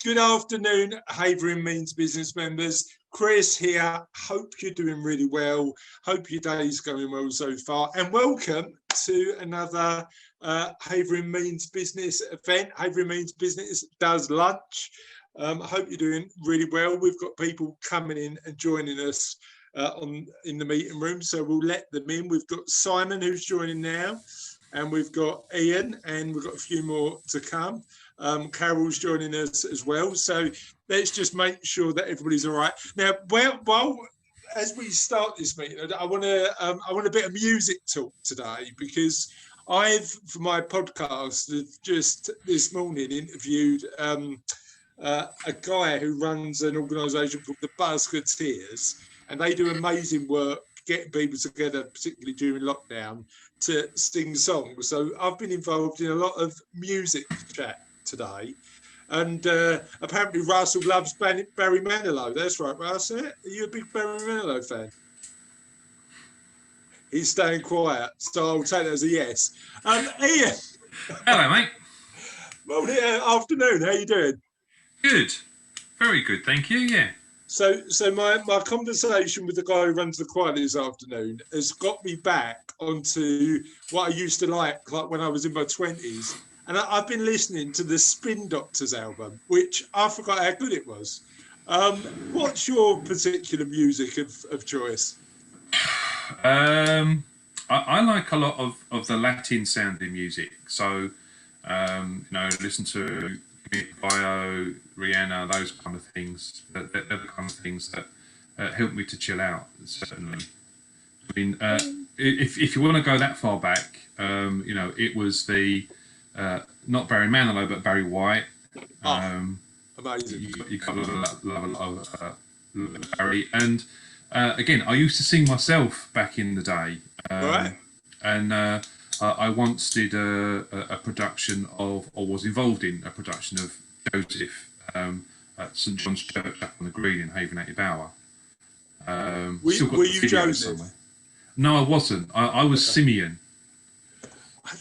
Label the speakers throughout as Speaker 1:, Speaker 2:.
Speaker 1: Good afternoon, Havering Means Business members. Chris here. Hope you're doing really well. Hope your day's going well so far. And welcome to another Havering Means Business event. Havering Means Business does lunch. I hope you're doing really well. We've got people coming in and joining us in the meeting room, so we'll let them in. We've got Simon who's joining now, and we've got Ian, and we've got a few more to come. Carol's joining us as well, so let's just make sure that everybody's all right. Now, well, as we start this meeting, I want a bit of music talk today, because I've, for my podcast, just this morning interviewed a guy who runs an organisation called the Buzzketeers, and they do amazing work getting people together, particularly during lockdown, to sing songs. So I've been involved in a lot of music chat today, and apparently Russell loves Barry Manilow. That's right, Russell. Are you a big Barry Manilow fan? He's staying quiet, so I'll take that as a yes. Ian.
Speaker 2: Hello, mate.
Speaker 1: Morning, afternoon. How you doing?
Speaker 2: Good, very good, thank you. Yeah.
Speaker 1: So my conversation with the guy who runs the choir this afternoon has got me back onto what I used to like when I was in my 20s. And I've been listening to the Spin Doctors album, which I forgot how good it was. What's your particular music of choice?
Speaker 2: I like a lot of the Latin sounding music. So, listen to Bio, Rihanna, those kind of things. They're the kind of things that help me to chill out, certainly. I mean, if you want to go that far back, it was the not Barry Manilow, but Barry White.
Speaker 1: Amazing.
Speaker 2: You got a lot of Barry. And again, I used to sing myself back in the day.
Speaker 1: Right.
Speaker 2: And I once did a production of, or was involved in a production of Joseph at St John's Church up on the Green in Havering Bower.
Speaker 1: Were you Joseph?
Speaker 2: Somewhere. No, I wasn't. I was Simeon.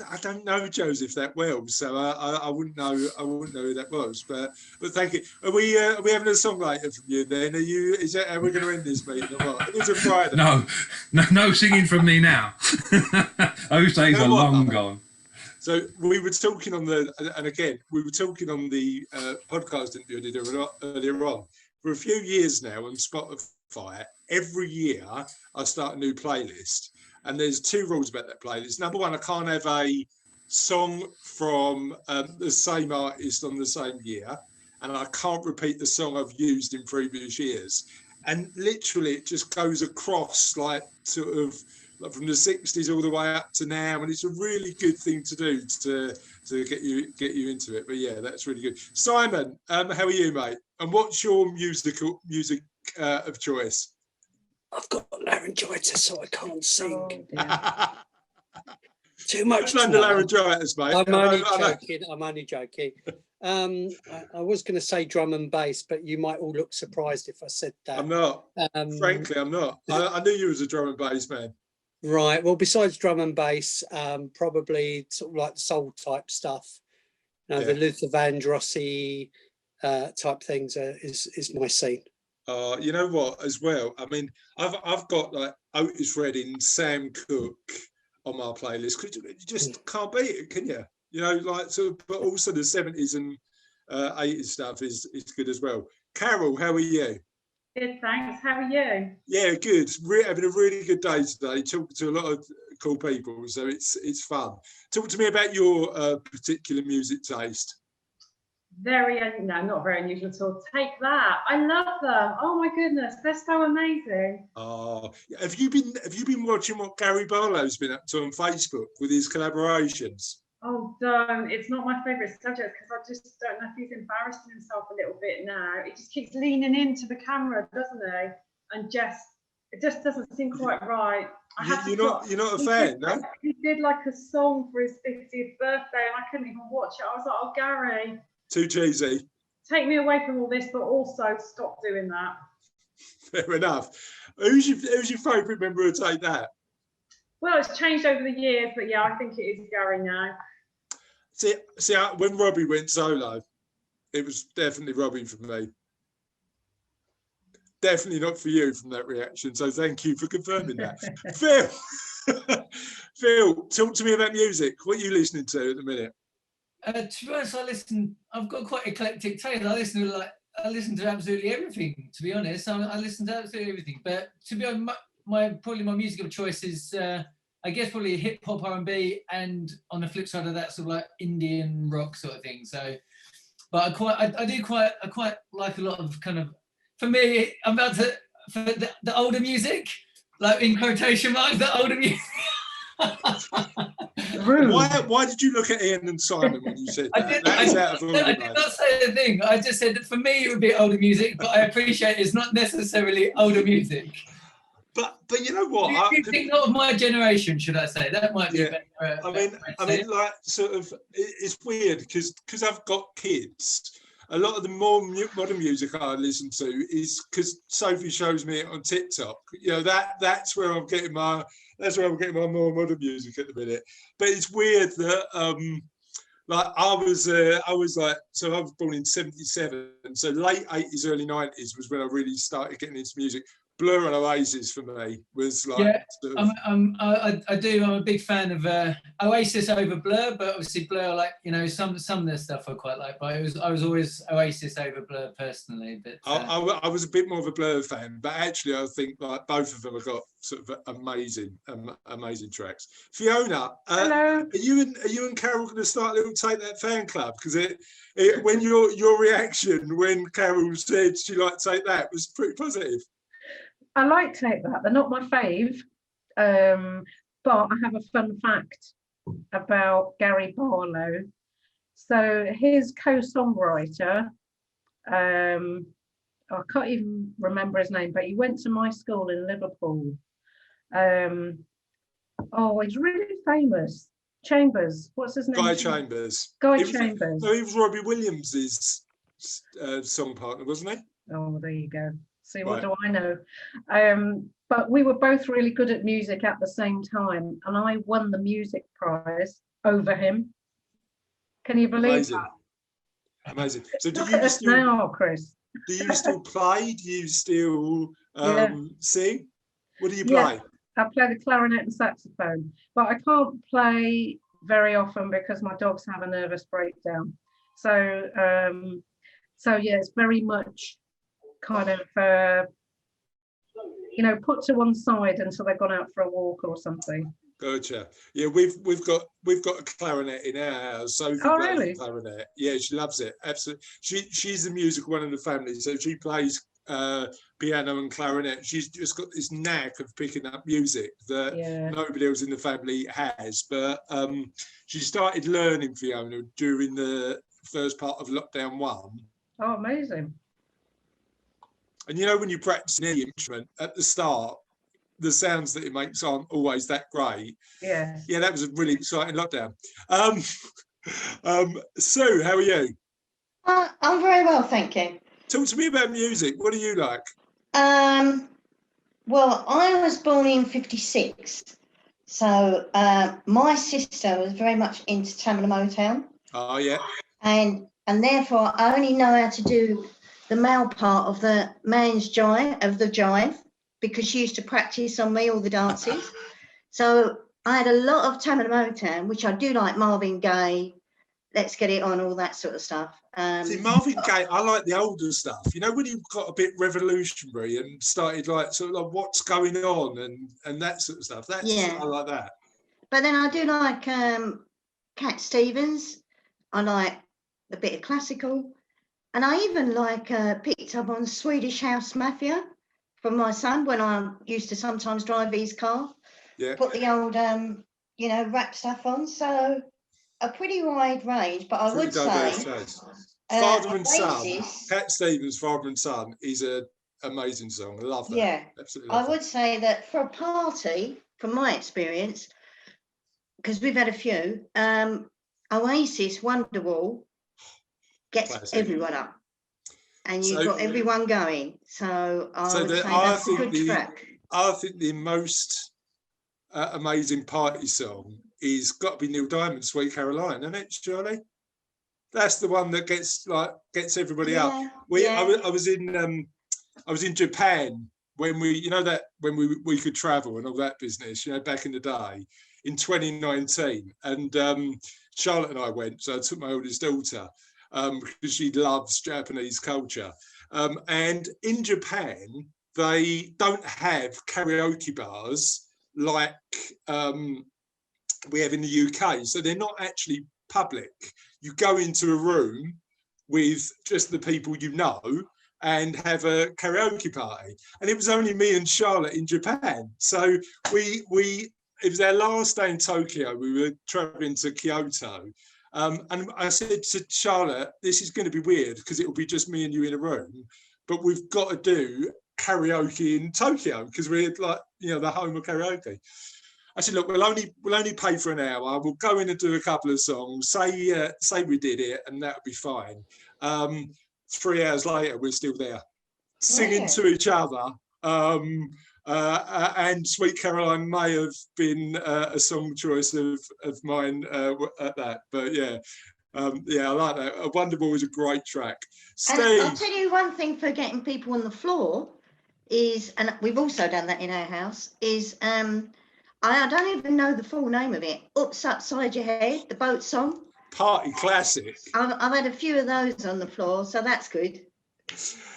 Speaker 1: I don't know Joseph that well, so I wouldn't know who that was. But thank you. Are we having a songwriter from you then? Are we going to end this meeting or what? It is a Friday.
Speaker 2: No singing from me now. Those days are long gone.
Speaker 1: So we were talking on the podcast interview I did earlier on. For a few years now on Spotify, every year I start a new playlist. And there's two rules about that playlist. Number one, I can't have a song from the same artist on the same year. And I can't repeat the song I've used in previous years. And literally it just goes across like from the 60s all the way up to now. And it's a really good thing to do to get you into it. But yeah, that's really good. Simon, how are you, mate? And what's your music of choice?
Speaker 3: I've got laryngitis, so I can't sing. Too much.
Speaker 1: Under laryngitis, mate.
Speaker 3: I'm only joking. I was going to say drum and bass, but you might all look surprised if I said that.
Speaker 1: I'm not. Frankly, I'm not. I knew you was a drum and bass man.
Speaker 3: Right. Well, besides drum and bass, probably sort of like soul type stuff. The Luther Vandrossy type things is my scene.
Speaker 1: You know what, as well, I mean, I've got like Otis Redding, Sam Cooke on my playlist, because you just can't beat it, can you? But also the 70s and 80s stuff is good as well. Carol, how are you?
Speaker 4: Good, thanks. How are you?
Speaker 1: Yeah, good. Having a really good day today, talking to a lot of cool people, so it's fun. Talk to me about your particular music taste.
Speaker 4: Not very unusual at all. Take that. I love them. Oh my goodness, they're so amazing.
Speaker 1: Oh, have you been watching what Gary Barlow's been up to on Facebook with his collaborations?
Speaker 4: Oh, don't. It's not my favourite subject because I just don't know if he's embarrassing himself a little bit now. He just keeps leaning into the camera, doesn't he? And it just doesn't seem quite right.
Speaker 1: You're not a fan, no?
Speaker 4: He did like a song for his 50th birthday and I couldn't even watch it. I was like, oh, Gary.
Speaker 1: Too cheesy.
Speaker 4: Take me away from all this, but also stop doing that.
Speaker 1: Fair enough. Who's your favourite member of Take That?
Speaker 4: Well, it's changed over the years, but yeah, I think it is Gary now.
Speaker 1: See, when Robbie went solo, It was definitely Robbie for me. Definitely not for you from that reaction. So thank you for confirming that. Phil, Phil, talk to me about music. What are you listening to at the minute?
Speaker 5: To be honest, I've got quite eclectic taste. I listen to absolutely everything, to be honest. I listen to absolutely everything. But to be honest, probably my music of choice is, I guess, probably hip hop, R&B, and on the flip side of that, sort of like Indian rock sort of thing. So, but I quite like a lot of kind of, for me, I'm about to, for the older music, like in quotation marks, the older music.
Speaker 1: Why did you look at Ian and Simon when you said that?
Speaker 5: I did not say a thing. I just said that for me it would be older music, but I appreciate it's not necessarily older music.
Speaker 1: But you know what?
Speaker 5: You think not of my generation, should I say? That might be better.
Speaker 1: I mean, like, sort of, it's weird because I've got kids. A lot of the more modern music I listen to is because Sophie shows me it on TikTok. You know, that's where I'm getting my more modern music at the minute. But it's weird that like I was like, so I was born in '77, so late '80s, early '90s was when I really started getting into music. Blur and Oasis for me was like.
Speaker 5: Yeah,
Speaker 1: sort of,
Speaker 5: I'm a big fan of Oasis over Blur, but obviously Blur, like, you know, some of their stuff I quite like, but I was always Oasis over Blur personally. But
Speaker 1: I was a bit more of a Blur fan, but actually I think like both of them have got sort of amazing tracks. Fiona,
Speaker 6: hello.
Speaker 1: Are you and Carol going to start a little Take That fan club? Because when your reaction when Carol said she liked Take That was pretty positive.
Speaker 6: I like Take That. They're not my fave, but I have a fun fact about Gary Barlow. So his co-songwriter, I can't even remember his name, but he went to my school in Liverpool. He's really famous. Chambers, what's his name?
Speaker 1: Guy Chambers.
Speaker 6: Chambers.
Speaker 1: No, he was Robbie Williams's song partner, wasn't he?
Speaker 6: Oh, there you go. See, what
Speaker 1: Right.
Speaker 6: do I know? But we were both really good at music at the same time, and I won the music prize over him. Can you believe that?
Speaker 1: Amazing. So do
Speaker 6: Look
Speaker 1: you
Speaker 6: at us
Speaker 1: still
Speaker 6: now, Chris.
Speaker 1: do you still play? Do you still
Speaker 6: Yeah.
Speaker 1: sing? What do you play?
Speaker 6: Yeah, I play the clarinet and saxophone, but I can't play very often because my dogs have a nervous breakdown. So yeah, it's very much kind of put to one side until they've gone out for a walk or something.
Speaker 1: Gotcha. Yeah, we've got a clarinet in our house. Sophie plays
Speaker 6: really?
Speaker 1: the clarinet. Yeah, she loves it. Absolutely. She's the musical one in the family, so she plays piano and clarinet. She's just got this knack of picking up music that nobody else in the family has. But she started learning, Fiona, during the first part of lockdown 1.
Speaker 6: Oh, amazing.
Speaker 1: And you know, when you practice any instrument at the start, the sounds that it makes aren't always that great.
Speaker 6: Yeah.
Speaker 1: Yeah, that was a really exciting lockdown. Sue, how are you?
Speaker 7: I'm very well, thank you.
Speaker 1: Talk to me about music. What do you like?
Speaker 7: Well, I was born in '56, so my sister was very much into Tamla Motown.
Speaker 1: Oh yeah.
Speaker 7: And therefore I only know how to do the male part of the man's jive, because she used to practice on me all the dances. So I had a lot of Tamla Motown, which I do like, Marvin Gaye, Let's Get It On, all that sort of stuff.
Speaker 1: See, Marvin Gaye, I like the older stuff. You know, when he got a bit revolutionary and started like sort of like what's going on and that sort of stuff. I like that.
Speaker 7: But then I do like Cat Stevens. I like a bit of classical. And I even picked up on Swedish House Mafia from my son when I used to sometimes drive his car.
Speaker 1: Yeah.
Speaker 7: Put the old, rap stuff on. So a pretty wide range, but I would say
Speaker 1: Father and Son, Cat Stevens, Father and Son is an amazing song. I love that.
Speaker 7: Yeah,
Speaker 1: absolutely.
Speaker 7: I would say that for a party, from my experience, because we've had a few, Oasis, Wonderwall gets everyone up, and you've got everyone going. So I would say that's a good track.
Speaker 1: I think the most amazing party song is got to be Neil Diamond's Sweet Caroline, isn't it, Shirley? That's the one that gets everybody up. I was in Japan when we could travel and all that business, back in the day in 2019, and Charlotte and I went. So I took my oldest daughter because she loves Japanese culture, and in Japan they don't have karaoke bars like we have in the UK, so they're not actually public. You go into a room with just the people you know and have a karaoke party. And it was only me and Charlotte in Japan. So it was our last day in Tokyo. We were traveling to Kyoto. And I said to Charlotte, this is going to be weird because it will be just me and you in a room, but we've got to do karaoke in Tokyo because we're like, the home of karaoke. I said, look, we'll only pay for an hour. We'll go in and do a couple of songs, say we did it, and that'll be fine. 3 hours later, we're still there, singing to each other. And Sweet Caroline may have been a song choice of mine at that. But yeah, I like that. Wonderful is a great track. Steve.
Speaker 7: And I'll tell you one thing for getting people on the floor is, and we've also done that in our house, is I don't even know the full name of it. Ups Upside Your Head, the boat song.
Speaker 1: Party classic.
Speaker 7: I've had a few of those on the floor, so that's good.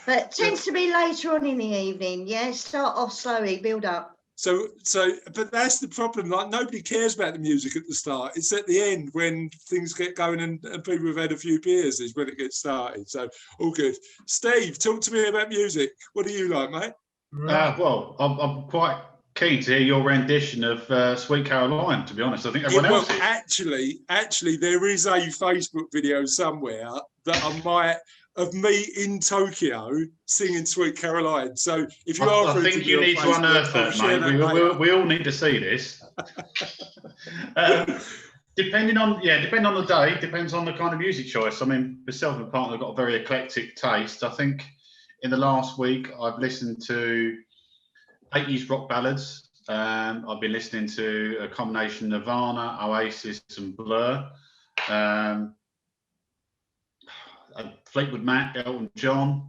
Speaker 7: But tends to be later on in the evening. Yeah, start off slowly, build up.
Speaker 1: But that's the problem. Like, nobody cares about the music at the start. It's at the end when things get going and people have had a few beers is when it gets started. So all good. Steve, talk to me about music. What do you like, mate?
Speaker 8: Well, I'm quite keen to hear your rendition of Sweet Caroline, to be honest. I think everyone else is.
Speaker 1: Actually, there is a Facebook video somewhere that I might of me in Tokyo singing Sweet Caroline. So if you
Speaker 8: I think you need to unearth that, mate. We all need to see this. Depending on the day, depends on the kind of music choice. I mean, myself and my partner have got a very eclectic taste. I think in the last week I've listened to 80s rock ballads. I've been listening to a combination of Nirvana, Oasis, and Blur. Fleetwood Mac, Elton John.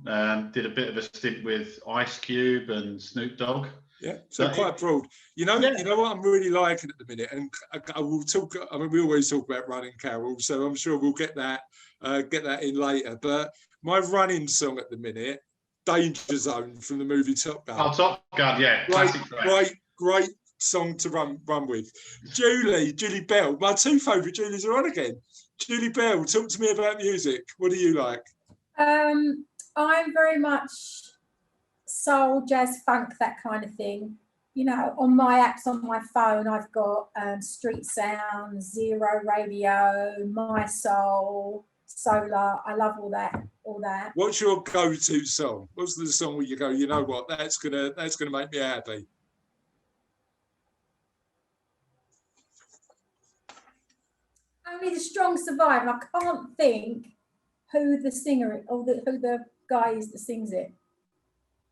Speaker 8: Did a bit of a stint with Ice Cube and Snoop Dogg.
Speaker 1: Yeah, so quite broad. You know what I'm really liking at the minute, and I will talk. I mean, we always talk about running, Carol, so I'm sure we'll get that in later. But my running song at the minute, Danger Zone from the movie Top Gun.
Speaker 8: Oh, Top Gun, yeah.
Speaker 1: Great song to run with. Julie Bell. My two favourite Julies are on again. Julie Bell, talk to me about music. What do you like?
Speaker 9: I'm very much soul, jazz, funk, that kind of thing. On my apps on my phone, I've got Street Sound, Zero Radio, My Soul, Solar. I love all that.
Speaker 1: What's your go-to song? What's the song where you go, you know what, that's gonna make me happy?
Speaker 9: Only the Strong Survive. I can't think who the singer or who the guy is that sings it.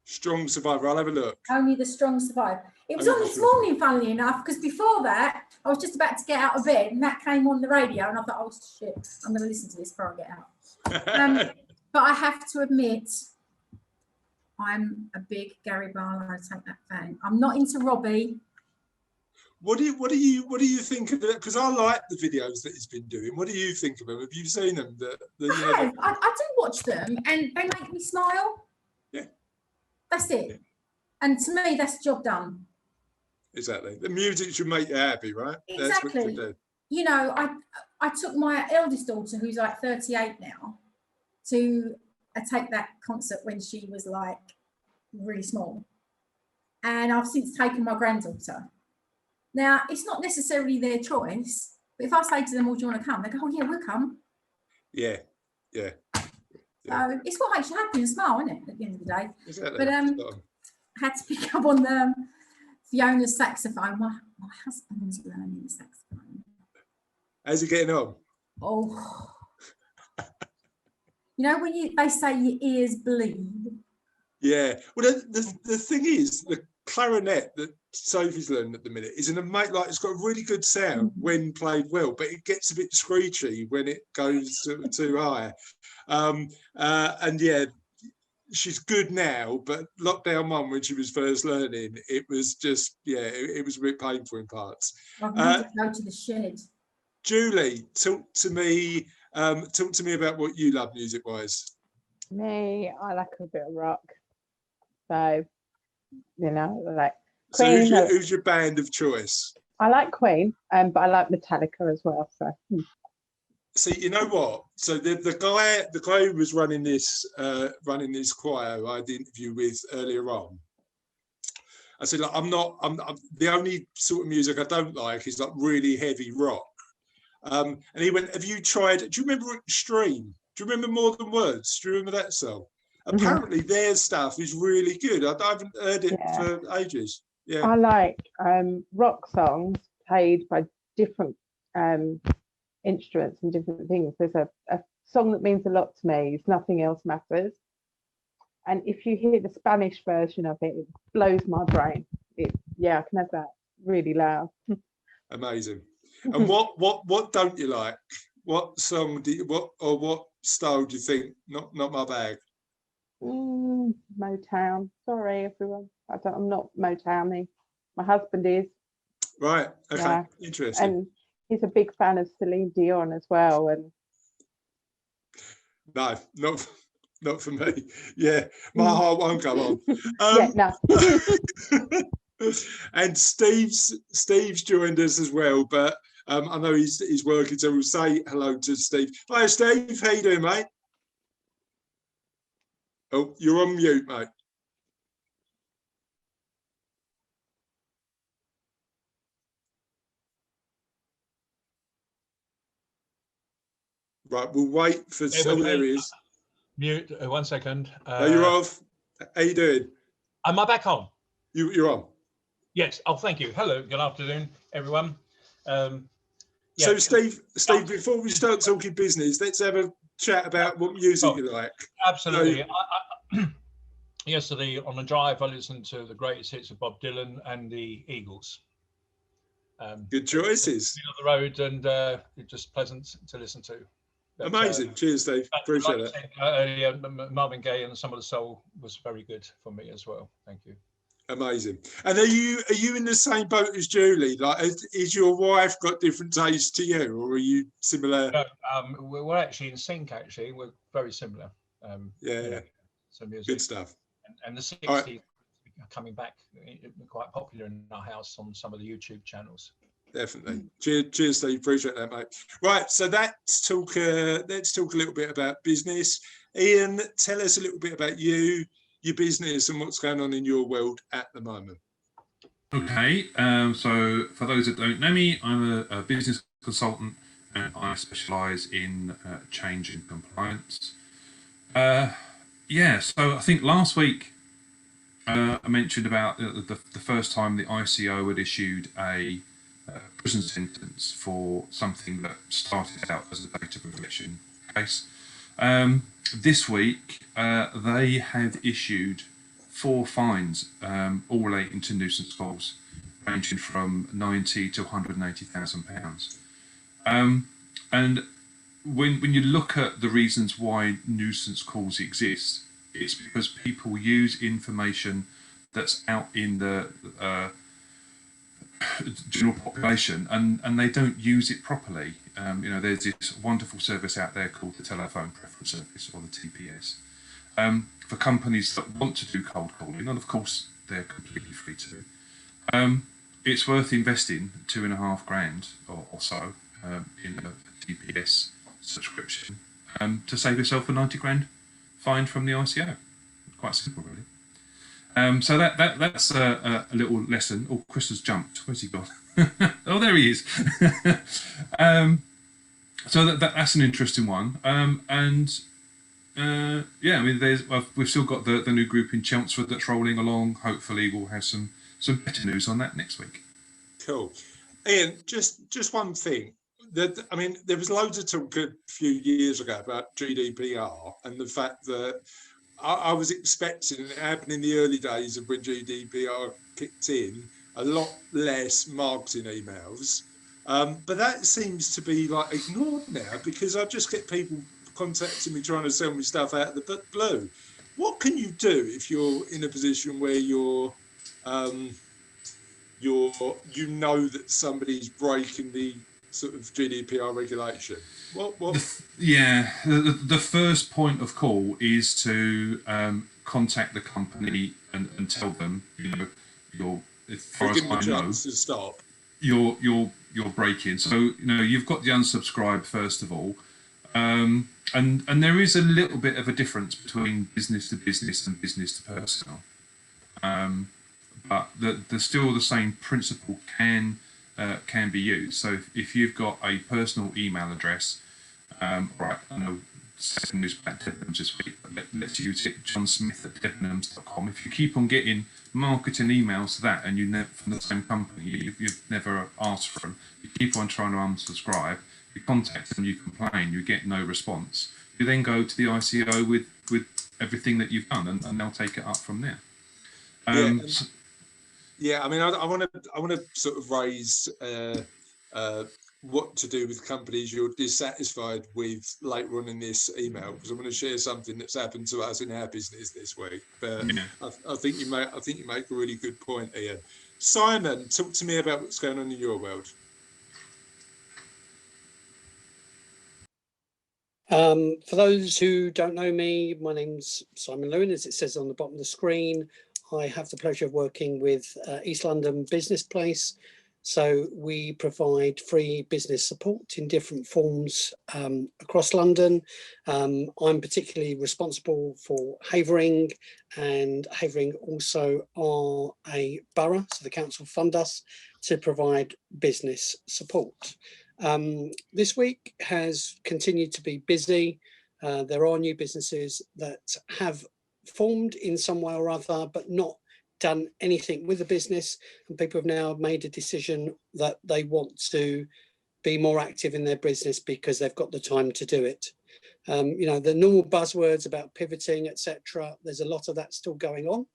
Speaker 1: Strong Survivor. I'll have a look.
Speaker 9: Only the Strong Survive. It was on this morning, funnily enough, because before that, I was just about to get out of bed and that came on the radio and I thought, oh shit, I'm going to listen to this before I get out. But I have to admit, I'm a big Gary Barlow Take That fan. I'm not into Robbie.
Speaker 1: What do you think of it? Because I like the videos that he's been doing. What do you think of them? Have you seen them?
Speaker 9: I do watch them and they make me smile.
Speaker 1: Yeah.
Speaker 9: That's it. Yeah. And to me, that's the job done.
Speaker 1: Exactly. The music should make you happy, right?
Speaker 9: Exactly.
Speaker 1: That's what you do.
Speaker 9: I took my eldest daughter, who's like 38 now, to Take That concert when she was like really small. And I've since taken my granddaughter. Now, it's not necessarily their choice, but if I say to them, well, do you want to come? They go, oh, yeah, we'll come.
Speaker 1: Yeah.
Speaker 9: So it's what makes you happy and smile, isn't it, at the end of the day?
Speaker 1: Exactly.
Speaker 9: But I had to pick up on Fiona's saxophone. My husband's learning the saxophone.
Speaker 1: How's he getting on?
Speaker 9: Oh. When they say your ears bleed.
Speaker 1: Yeah. Well, the thing is, clarinet that Sophie's learning at the minute is an amazing, like it's got a really good sound when played well, but it gets a bit screechy when it goes too high. And yeah, she's good now, but lockdown one, when she was first learning, it was just, yeah, it was a bit painful in parts.
Speaker 9: I need to go to the shed.
Speaker 1: Julie, talk to me about what you love music wise.
Speaker 10: Me, I like a bit of rock. So, you know, like
Speaker 1: So
Speaker 10: Queen.
Speaker 1: who's your band of choice?
Speaker 10: I like Queen, but I like Metallica as well. So.
Speaker 1: See, you know what? So the guy who was running this choir who I had the interview with earlier on, I said, like, I'm the only sort of music I don't like is like really heavy rock. And he went, have you tried? Do you remember Extreme? Do you remember More Than Words? Do you remember that song? Apparently their stuff is really good. I haven't heard it for ages. Yeah.
Speaker 10: I like rock songs played by different instruments and different things. There's a song that means a lot to me, is Nothing Else Matters. And if you hear the Spanish version of it, it blows my brain. Yeah, I can have that really loud.
Speaker 1: Amazing. And what don't you like? What song what style do you think not my bag?
Speaker 10: Motown. Sorry, everyone. I'm not Motowny. My husband is.
Speaker 1: Right. Okay.
Speaker 10: Yeah.
Speaker 1: Interesting.
Speaker 10: And he's a big fan of Celine Dion as well. And
Speaker 1: no, not for me. Yeah, my heart won't go on.
Speaker 10: Yeah, no.
Speaker 1: And Steve's joined us as well, but I know he's working, so we'll say hello to Steve. Hi, Steve. How you doing, mate? Oh, you're on mute, mate. Right, we'll wait for. Oh, there he is.
Speaker 11: Mute. 1 second.
Speaker 1: Oh, you're off. How you doing?
Speaker 11: Am I back on?
Speaker 1: You're on.
Speaker 11: Yes. Oh, thank you. Hello. Good afternoon, everyone. Yeah.
Speaker 1: So, Steve, before we start talking business, let's have a chat about what music you like.
Speaker 11: Absolutely. I yesterday on the drive, I listened to the greatest hits of Bob Dylan and the Eagles.
Speaker 1: Good choices.
Speaker 11: On the road, and it's just pleasant to listen to. But,
Speaker 1: amazing. Cheers, Steve. Appreciate it.
Speaker 11: Earlier, Marvin Gaye and some of the soul was very good for me as well. Thank you.
Speaker 1: Amazing. And are you in the same boat as Julie? Like, is your wife got different tastes to you, or are you similar?
Speaker 11: No, we're actually in sync. Actually, we're very similar.
Speaker 1: Yeah.
Speaker 11: So music.
Speaker 1: Good stuff.
Speaker 11: And the 60s are coming back, quite popular in our house on some of the YouTube channels.
Speaker 1: Definitely. Cheers, Steve. Appreciate that, mate. Right, so let's talk a little bit about business. Ian, tell us a little bit about you, your business, and what's going on in your world at the moment.
Speaker 2: Okay, so for those that don't know me, I'm a business consultant and I specialise in change and compliance. Yeah, so I think last week I mentioned about the first time the ICO had issued a prison sentence for something that started out as a data protection case. This week, they have issued 4 fines, all relating to nuisance calls, ranging from £90,000 to £180,000. And when you look at the reasons why nuisance calls exist, it's because people use information that's out in the general population, and they don't use it properly. There's this wonderful service out there called the Telephone Preference Service, or the TPS, for companies that want to do cold calling, and of course they're completely free to. It's worth investing £2,500 or so in a TPS subscription to save yourself a £90,000 fine from the ICO. Quite simple, really. So that's a little lesson. Oh, Chris has jumped. Where's he gone? Oh, there he is. So that's an interesting one. Yeah, I mean, we've still got the new group in Chelmsford that's rolling along. Hopefully, we'll have some better news on that next week.
Speaker 1: Cool. Ian, just one thing. I mean, there was loads of talk a few years ago about GDPR and the fact that I was expecting it happened in the early days of when GDPR kicked in, a lot less marketing emails. But that seems to be like ignored now, because I just get people contacting me trying to sell me stuff out of the blue. What can you do if you're in a position where you know that somebody's breaking the sort of GDPR regulation?
Speaker 2: The first point of call is to contact the company and tell them, as far as I know,
Speaker 1: to stop.
Speaker 2: You're breaking. So you've got the unsubscribe first of all, and there is a little bit of a difference between business to business and business to personal, but still the same principle can be used. So if you've got a personal email address, right, I know second news about Debenhams this week, but let's use it, johnsmith@debenhams.com. If you keep on getting marketing emails to that and you never from the same company, you've never asked for them, you keep on trying to unsubscribe, you contact them, you complain, you get no response, you then go to the ICO with everything that you've done, and they'll take it up from there.
Speaker 1: Yeah, I mean, I want to sort of raise what to do with companies you're dissatisfied with later on in this email, because I'm going to share something that's happened to us in our business this week. But I think you make a really good point, Ian. Simon, talk to me about what's going on in your world.
Speaker 3: For those who don't know me, my name's Simon Lewin, as it says on the bottom of the screen. I have the pleasure of working with East London Business Place. So we provide free business support in different forms across London. I'm particularly responsible for Havering, and Havering also are a borough, so the council fund us to provide business support. This week has continued to be busy. There are new businesses that have formed in some way or other, but not done anything with the business, and people have now made a decision that they want to be more active in their business because they've got the time to do it. The normal buzzwords about pivoting, etc., there's a lot of that still going on,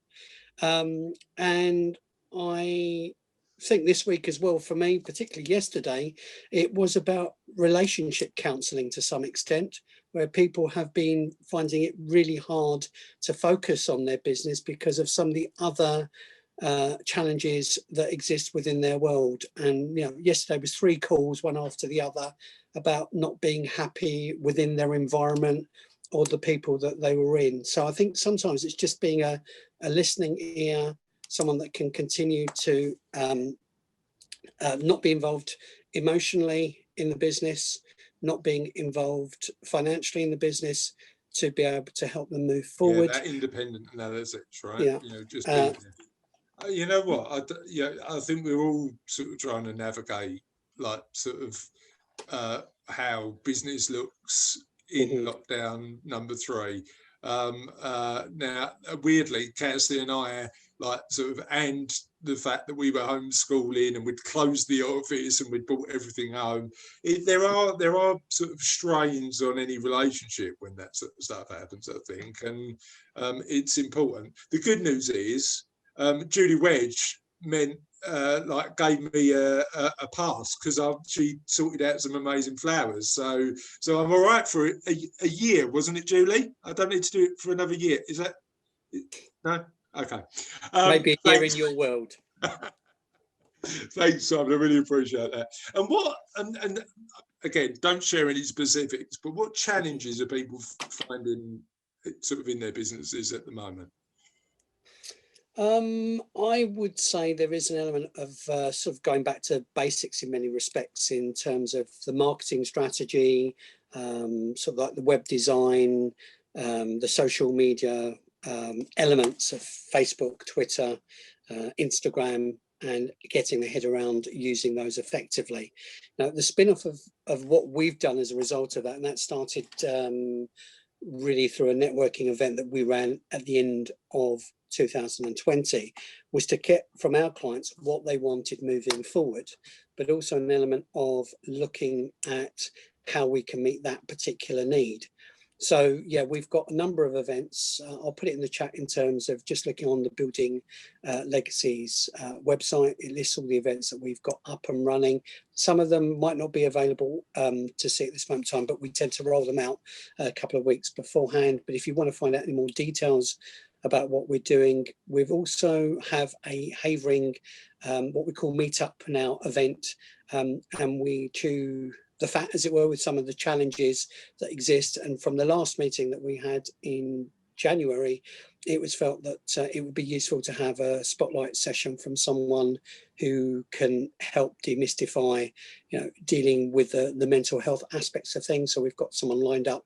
Speaker 3: and I think this week as well, for me, particularly yesterday, it was about relationship counselling to some extent, where people have been finding it really hard to focus on their business because of some of the other challenges that exist within their world. And yesterday was 3 calls, one after the other, about not being happy within their environment or the people that they were in. So I think sometimes it's just being a listening ear, someone that can continue to not be involved emotionally in the business, not being involved financially in the business, to be able to help them move forward.
Speaker 1: Yeah, that independent analysis, right?
Speaker 3: Yeah.
Speaker 1: Just being you know what? I think we're all sort of trying to navigate, like, sort of how business looks in lockdown number 3. Now, weirdly, Cassie and I, like, sort of, and the fact that we were homeschooling and we'd closed the office and we'd brought everything home, there are sort of strains on any relationship when that sort of stuff happens, I think, and it's important. The good news is Julie Wedge gave me a pass because she sorted out some amazing flowers, so I'm all right for a year, wasn't it, Julie? I don't need to do it for another year. Is that no? Okay.
Speaker 3: Maybe a year in your world.
Speaker 1: Thanks, Simon. I really appreciate that. And again, don't share any specifics, but what challenges are people finding sort of in their businesses at the moment?
Speaker 3: I would say there is an element of sort of going back to basics in many respects, in terms of the marketing strategy, sort of like the web design, the social media elements of Facebook, Twitter, Instagram, and getting their head around using those effectively. Now, the spin-off of what we've done as a result of that, and that started really through a networking event that we ran at the end of 2020, was to get from our clients what they wanted moving forward, but also an element of looking at how we can meet that particular need. So yeah, we've got a number of events. I'll put it in the chat in terms of just looking on the Building Legacies website. It lists all the events that we've got up and running. Some of them might not be available to see at this moment in time, but we tend to roll them out a couple of weeks beforehand. But if you want to find out any more details about what we're doing, we've also have a Havering, what we call Meetup Now event, and we chew the fat, as it were, with some of the challenges that exist. And from the last meeting that we had in January, it was felt that it would be useful to have a spotlight session from someone who can help demystify, dealing with the mental health aspects of things. So we've got someone lined up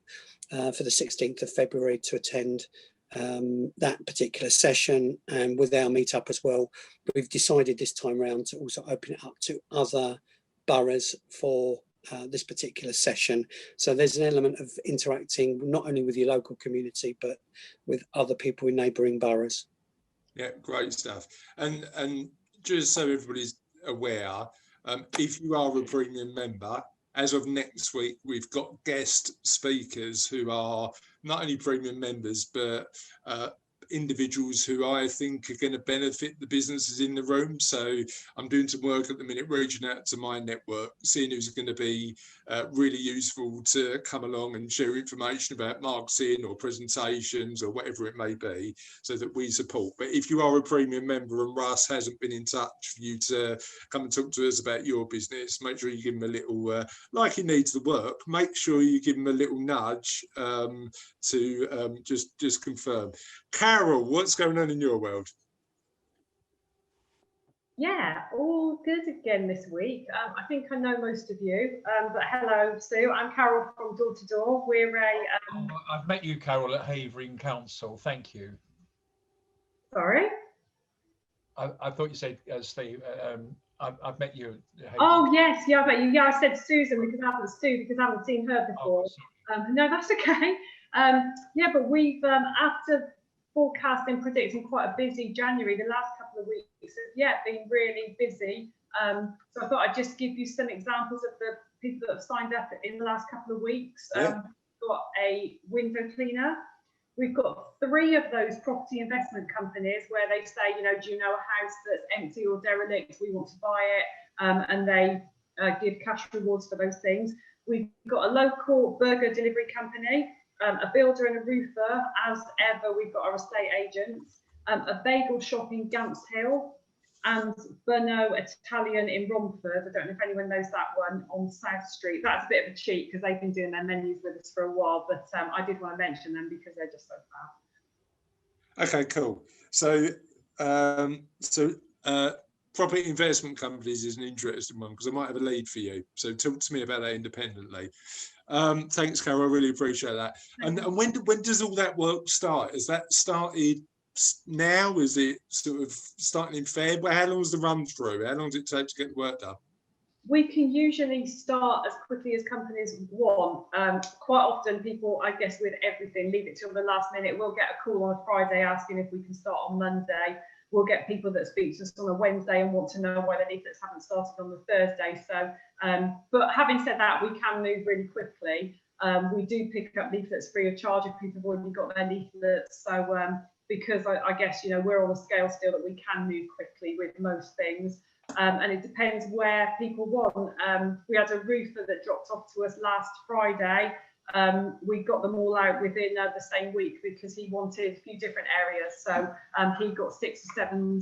Speaker 3: for the 16th of February to attend that particular session. And with our meetup as well, we've decided this time round to also open it up to other boroughs for this particular session. So there's an element of interacting not only with your local community, but with other people in neighbouring boroughs.
Speaker 1: Yeah, great stuff. And just so everybody's aware, if you are a premium member, as of next week, we've got guest speakers who are not only premium members, but individuals who I think are going to benefit the businesses in the room. So I'm doing some work at the minute, reaching out to my network, seeing who's going to be really useful to come along and share information about marketing or presentations or whatever it may be, so that we support. But if you are a premium member and Russ hasn't been in touch for you to come and talk to us about your business, make sure you give him a little, like he needs the work, make sure you give him a little nudge to just confirm. Carol, what's going on in your world?
Speaker 4: Yeah, all good again this week. I think I know most of you, but hello, Sue. I'm Carol from Door to Door. We're a...
Speaker 11: I've met you, Carol, at Havering Council. Thank you.
Speaker 4: Sorry?
Speaker 11: I thought you said Steve. I've met you.
Speaker 4: Oh, yes. Yeah, I bet you. Yeah, I said Susan because I haven't seen her before.
Speaker 11: Oh,
Speaker 4: no, that's okay. Yeah, but we've, after forecasting, predicting quite a busy January, the last couple of weeks have been really busy. So I thought I'd just give you some examples of the people that have signed up in the last couple of weeks. Got a window cleaner. We've got 3 of those property investment companies where they say, do you know a house that's empty or derelict? We want to buy it, and they give cash rewards for those things. We've got a local burger delivery company, a builder and a roofer. As ever, we've got our estate agents, a bagel shop in Gants Hill, and Burno Italian in Romford. I don't know if anyone knows that one, on South Street. That's a bit of a cheat because they've been doing their menus with us for a while, but I did want to mention them because they're just so fab.
Speaker 1: Okay, cool. So, property investment companies is an interesting one because I might have a lead for you. So talk to me about that independently. Thanks, Carol. I really appreciate that. And when does all that work start? Has that started now? Is it sort of starting in Feb? How long is the run through? How long does it take to get the work done?
Speaker 4: We can usually start as quickly as companies want. Quite often people, I guess with everything, leave it till the last minute. We'll get a call on a Friday asking if we can start on Monday. We'll get people that speak to us on a Wednesday and want to know why the leaflets haven't started on the Thursday. So, but having said that, we can move really quickly. We do pick up leaflets free of charge if people have already got their leaflets. So, because I guess, we're on a scale still that we can move quickly with most things. And it depends where people want. We had a roofer that dropped off to us last Friday. We got them all out within the same week because he wanted a few different areas. So he got 6,000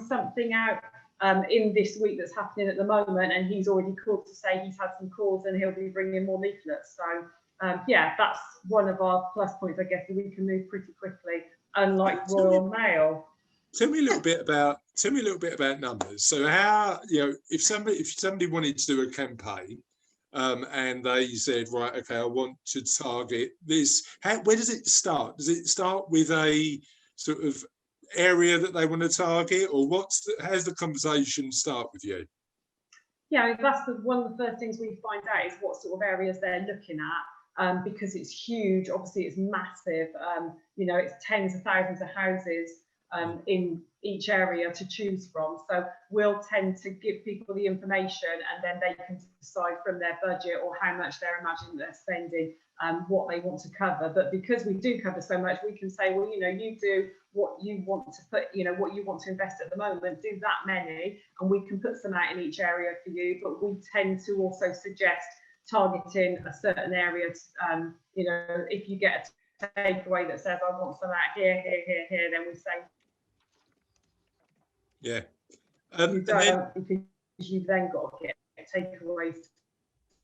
Speaker 4: something out in this week that's happening at the moment. And he's already called to say he's had some calls and he'll be bringing more leaflets. So yeah, that's one of our plus points, I guess, that we can move pretty quickly, unlike Royal Mail.
Speaker 1: Tell me a little bit about numbers. So how, if somebody wanted to do a campaign and they said, right, okay, I want to target this, where does it start? Does it start with a sort of area that they want to target, or how's the conversation start with you?
Speaker 4: Yeah, that's one of the first things we find out is what sort of areas they're looking at, because it's huge. Obviously, it's massive. It's tens of thousands of houses in each area to choose from. So we'll tend to give people the information, and then they can decide from their budget or how much they're imagining they're spending, what they want to cover. But because we do cover so much, we can say, well, you know, you do what you want to put, you know, what you want to invest at the moment, do that many, and we can put some out in each area for you. But we tend to also suggest targeting a certain area. You know, if you get a takeaway that says, I want some out here, here, here, here, then we say,
Speaker 1: yeah.
Speaker 4: you don't, because you've then got to get takeaways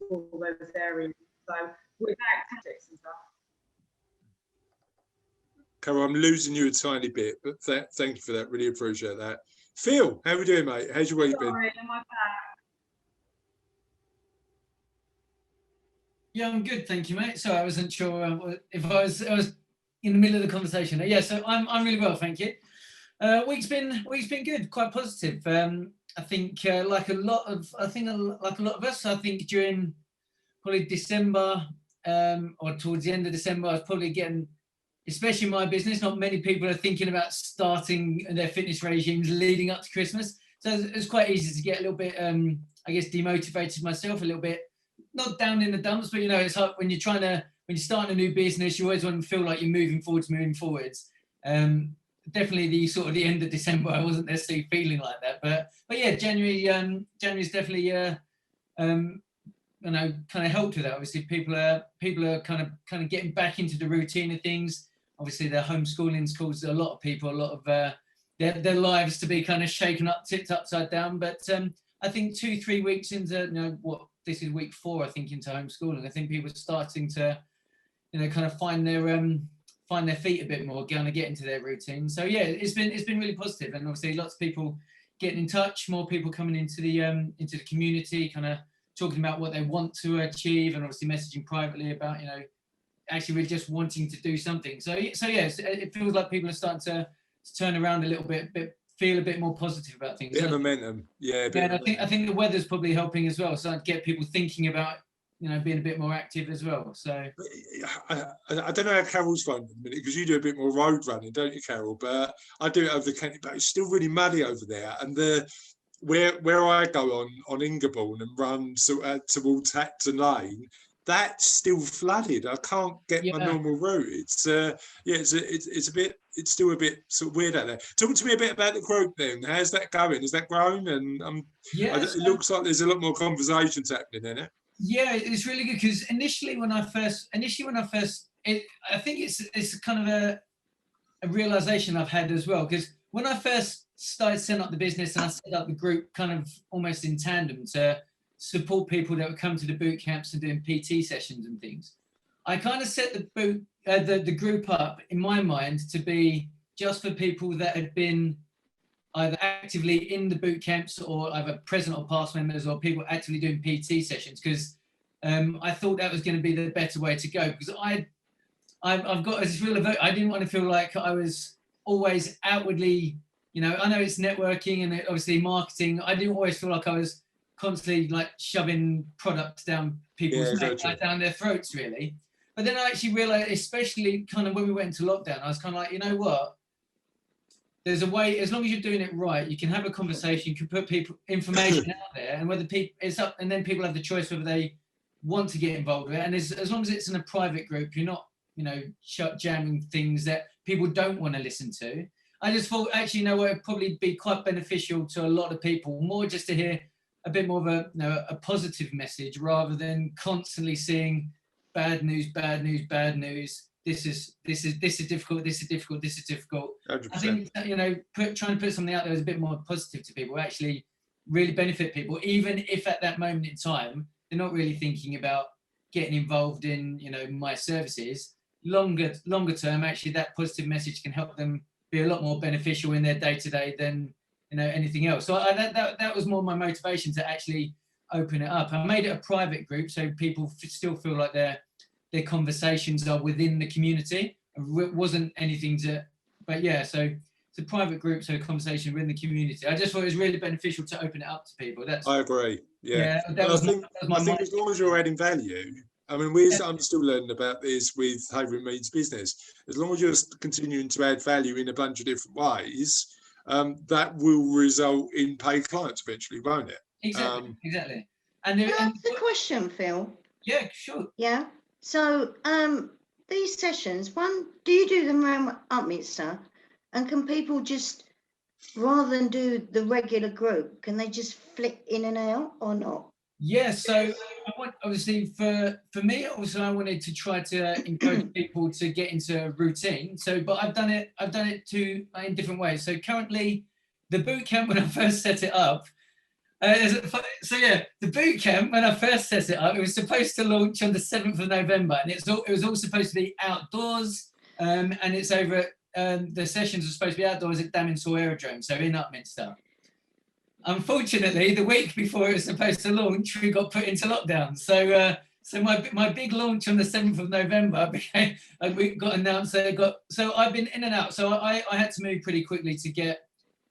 Speaker 4: to all those areas. So without tactics and stuff.
Speaker 1: Carol, I'm losing you a tiny bit, but thank you for that. Really appreciate that. Phil, how are we doing, mate? How's your week been?
Speaker 4: Sorry, am I back?
Speaker 5: Yeah, I'm good, thank you, mate. So I wasn't sure if I was in the middle of the conversation. Yeah, so I'm really well, thank you. Week's been good, quite positive. I think like a lot of us, I think during probably December or towards the end of December, I was probably getting, especially in my business, not many people are thinking about starting their fitness regimes leading up to Christmas. So it's quite easy to get a little bit, I guess, demotivated myself, a little bit, not down in the dumps, but you know, it's hard when you're starting a new business, you always want to feel like you're moving forwards. Definitely the sort of the end of December, I wasn't necessarily feeling like that, but yeah, January's definitely you know, kind of helped with that. Obviously, people are kind of getting back into the routine of things. Obviously, the homeschooling caused a lot of people, a lot of their lives to be kind of shaken up, tipped upside down. But I think 2-3 weeks into, you know, this is week 4, I think, into homeschooling. I think people are starting to, you know, kind of find their feet a bit more, kind of get into their routine. So yeah, it's been really positive, and obviously lots of people getting in touch, more people coming into the community, kind of talking about what they want to achieve, and obviously messaging privately about, you know, actually we're just wanting to do something. So yes, it feels like people are starting to turn around a little bit, feel a bit more positive about things.
Speaker 1: Bit of momentum, yeah.
Speaker 5: I think the weather's probably helping as well, so I'd get people thinking about, you know, being a bit more active as well. So
Speaker 1: I don't know how Carol's finding it, because you do a bit more road running, don't you, Carol? But I do it over the county, but it's still really muddy over there. And where I go on Ingerbourne and run towards Hackton Lane, that's still flooded. I can't get my normal route. It's it's still a bit sort of weird out there. Talk to me a bit about the group then. How's that going? Has that grown? And it looks like there's a lot more conversations happening in it.
Speaker 5: Yeah, it's really good, because initially when I first, I think it's kind of a realization I've had as well, because when I first started setting up the business and I set up the group kind of almost in tandem to support people that would come to the boot camps and doing PT sessions and things, I kind of set the group up in my mind to be just for people that had been either actively in the boot camps or either present or past members, or people actively doing PT sessions, because I thought that was going to be the better way to go, because I've got this real, I didn't want to feel like I was always outwardly, you know, I know it's networking and obviously marketing, I didn't always feel like I was constantly like shoving products down people's necks, like down their throats really. But then I actually realized, especially kind of when we went into lockdown, I was kind of like, you know what, there's a way, as long as you're doing it right, you can have a conversation, you can put people information out there, and whether people, it's up, and then people have the choice whether they want to get involved with it. And as long as it's in a private group, you're not, you know, jamming things that people don't want to listen to. I just thought, actually, you know what, it'd probably be quite beneficial to a lot of people, more just to hear a bit more of a, you know, a positive message, rather than constantly seeing bad news, bad news, bad news. This is difficult. This is difficult. This is difficult.
Speaker 1: 100%.
Speaker 5: I think, you know, trying to put something out there is a bit more positive to people, actually really benefit people, even if at that moment in time they're not really thinking about getting involved in, you know, my services. Longer term, actually, that positive message can help them be a lot more beneficial in their day to day than, you know, anything else. So that was more my motivation to actually open it up. I made it a private group so people still feel like their conversations are within the community. It wasn't anything but yeah, so it's a private group, so a conversation within the community. I just thought it was really beneficial to open it up to people. I
Speaker 1: agree. Yeah, I think as long as you're adding value, I mean, I'm still learning about this with Havering Means Business. As long as you're continuing to add value in a bunch of different ways, that will result in paid clients eventually, won't it?
Speaker 5: Exactly. And,
Speaker 7: Can I ask a question, Phil?
Speaker 5: Yeah, sure.
Speaker 7: Yeah. So these sessions, do you do them around Upminster? And can people just, rather than do the regular group, can they just flick in and out or not?
Speaker 5: Yeah, so obviously for me, obviously I wanted to try to encourage people to get into a routine. So, but I've done it in different ways. So currently, the boot camp when I first set it up. The boot camp when I first set it up, it was supposed to launch on the 7th of November, and it was all supposed to be outdoors, and it's over. The sessions are supposed to be outdoors at Daminsaw Aerodrome, so in Upminster. Unfortunately, the week before it was supposed to launch, we got put into lockdown. So my big launch on the 7th of November became, we got announced. So I've been in and out. So I had to move pretty quickly to get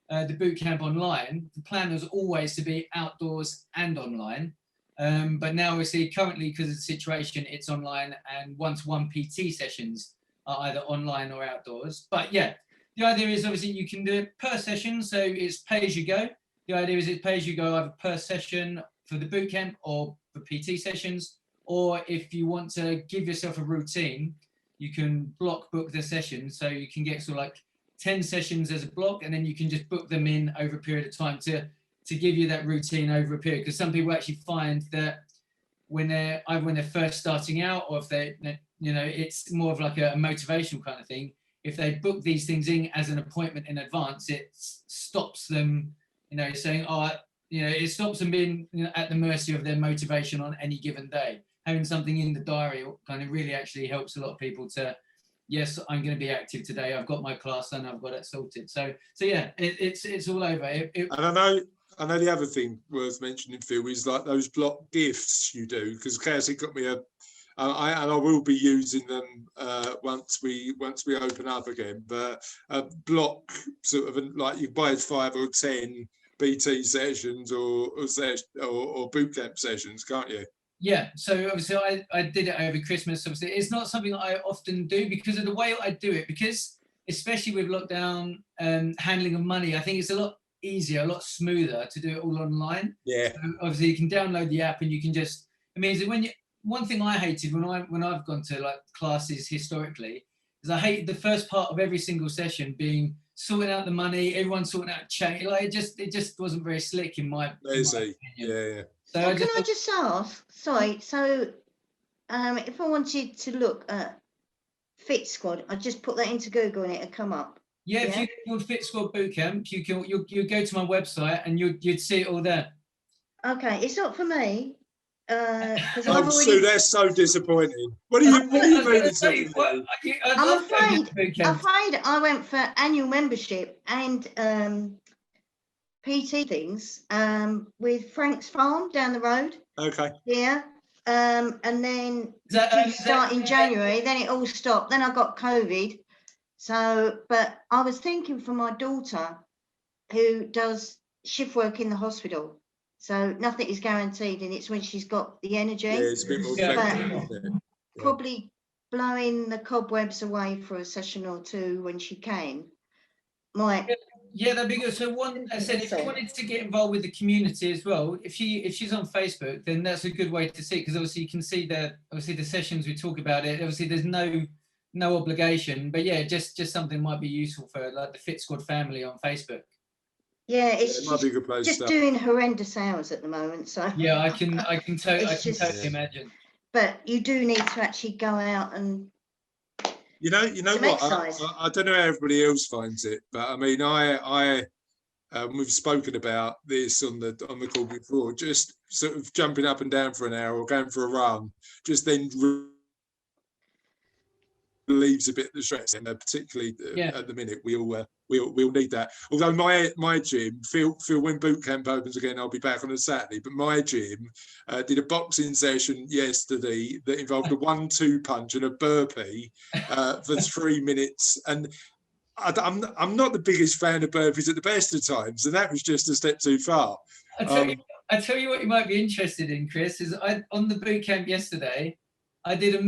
Speaker 5: the boot camp online. The plan was always to be outdoors and online. But now we see currently, because of the situation, it's online, and one PT sessions are either online or outdoors. But yeah, the idea is obviously you can do it per session. So it's pay as you go. The idea is it pays you go either per session for the boot camp or for PT sessions, or if you want to give yourself a routine, you can block book the session. So you can get sort of like 10 sessions as a block, and then you can just book them in over a period of time to give you that routine over a period. Because some people actually find that when they're first starting out, or if they, it's more of like a motivational kind of thing. If they book these things in as an appointment in advance, it stops them, saying, it stops them being at the mercy of their motivation on any given day. Having something in the diary kind of really actually helps a lot of people to, yes, I'm going to be active today. I've got my class and I've got it sorted. So yeah, it's all over.
Speaker 1: And I know the other thing worth mentioning, Phil, is like those block gifts you do, because Cassie got me I will be using them once we open up again. But block sort of like you buy 5 or 10 BT sessions or boot camp sessions, can't you?
Speaker 5: Yeah, so obviously I did it over Christmas. Obviously, it's not something that I often do because of the way I do it. Because especially with lockdown handling of money, I think it's a lot easier, a lot smoother to do it all online.
Speaker 1: Yeah.
Speaker 5: So obviously, you can download the app and you can just. It means that one thing I hated when I've gone to like classes historically is I hated the first part of every single session being sorting out the money, everyone sorting out chat. Like it just wasn't very slick in my opinion.
Speaker 1: Yeah.
Speaker 7: So can I just ask? Sorry. So if I wanted to look at Fit Squad, I just put that into Google and it'll come up.
Speaker 5: Yeah, if you Google Fit Squad Bootcamp, you go to my website and you'd see it all there.
Speaker 7: Okay, it's not for me.
Speaker 1: Sue, that's so disappointing. What do you mean?
Speaker 7: I'm afraid I went for annual membership and PT things with Frank's Farm down the road.
Speaker 1: Okay.
Speaker 7: Yeah. And then start in January, then it all stopped. Then I got COVID. So, but I was thinking for my daughter who does shift work in the hospital. So nothing is guaranteed, and it's when she's got the energy.
Speaker 1: Yeah, it's a bit more flexible.
Speaker 7: Probably blowing the cobwebs away for a session or two when she came.
Speaker 5: Yeah, that'd be good. So I said, if you wanted to get involved with the community as well, if she's on Facebook, then that's a good way to see, because obviously you can see the sessions we talk about it. Obviously there's no obligation, but yeah, just something might be useful for like the Fit Squad family on Facebook.
Speaker 7: Yeah, it's just doing horrendous hours at the moment. So
Speaker 5: yeah, I can totally imagine.
Speaker 7: But you do need to actually go out and
Speaker 1: you know what? I don't know how everybody else finds it, but I mean, we've spoken about this on the call before. Just sort of jumping up and down for an hour or going for a run, just then relieves a bit of the stress, and particularly at the minute we'll need that. Although my gym, Phil, when boot camp opens again, I'll be back on a Saturday. But my gym did a boxing session yesterday that involved a 1-2 punch and a burpee for 3 minutes, and I'm not the biggest fan of burpees at the best of times, and that was just a step too far.
Speaker 5: I tell you what you might be interested in, Chris, is on the boot camp yesterday, I did a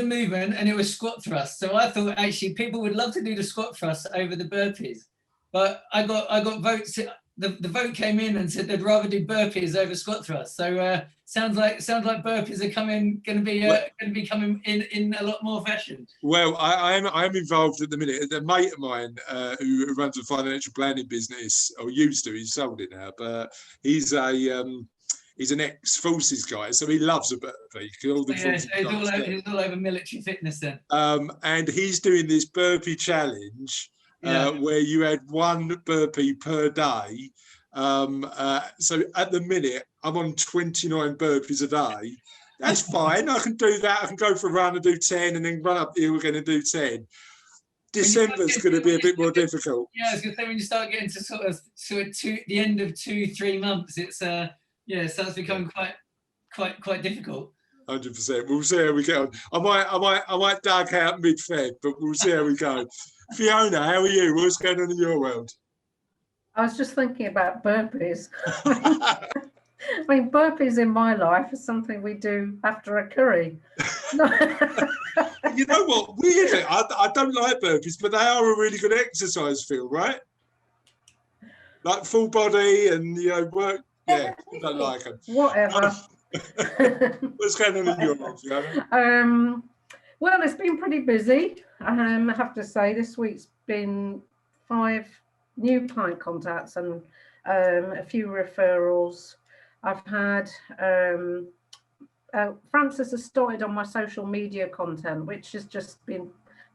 Speaker 5: movement and it was squat thrust. So I thought actually people would love to do the squat thrust over the burpees. but I got votes. The vote came in and said they'd rather do burpees over squat thrust. So sounds like burpees are going to be coming in a lot more fashion.
Speaker 1: Well, I'm involved at the minute. A mate of mine who runs a financial planning business, or used to, he's sold it now, but he's an ex-forces guy, so he loves a burpee. All the
Speaker 5: So he's all over military fitness then.
Speaker 1: And he's doing this burpee challenge. Where you had one burpee per day. So at the minute, I'm on 29 burpees a day. That's fine. I can do that. I can go for a run and do 10 and then run up here again and do 10. December's going to be a bit more difficult.
Speaker 5: Yeah, I was going to say, when you start getting to sort of the end of 2-3 months, it's it starts becoming quite difficult.
Speaker 1: 100%. We'll see how we get on. I might duck out mid-Feb, but we'll see how we go. Fiona, how are you? What's going on in your world?
Speaker 6: I was just thinking about burpees. I mean, burpees in my life is something we do after a curry.
Speaker 1: You know what? Weirdly, I don't like burpees, but they are a really good exercise, Phil, right? Like full body and, work. Yeah, I don't like them.
Speaker 6: Whatever.
Speaker 1: What's going on in your world, Fiona?
Speaker 6: Well, it's been pretty busy. I have to say, this week's been 5 new client contacts and a few referrals. I've had Frances has started on my social media content, which has just been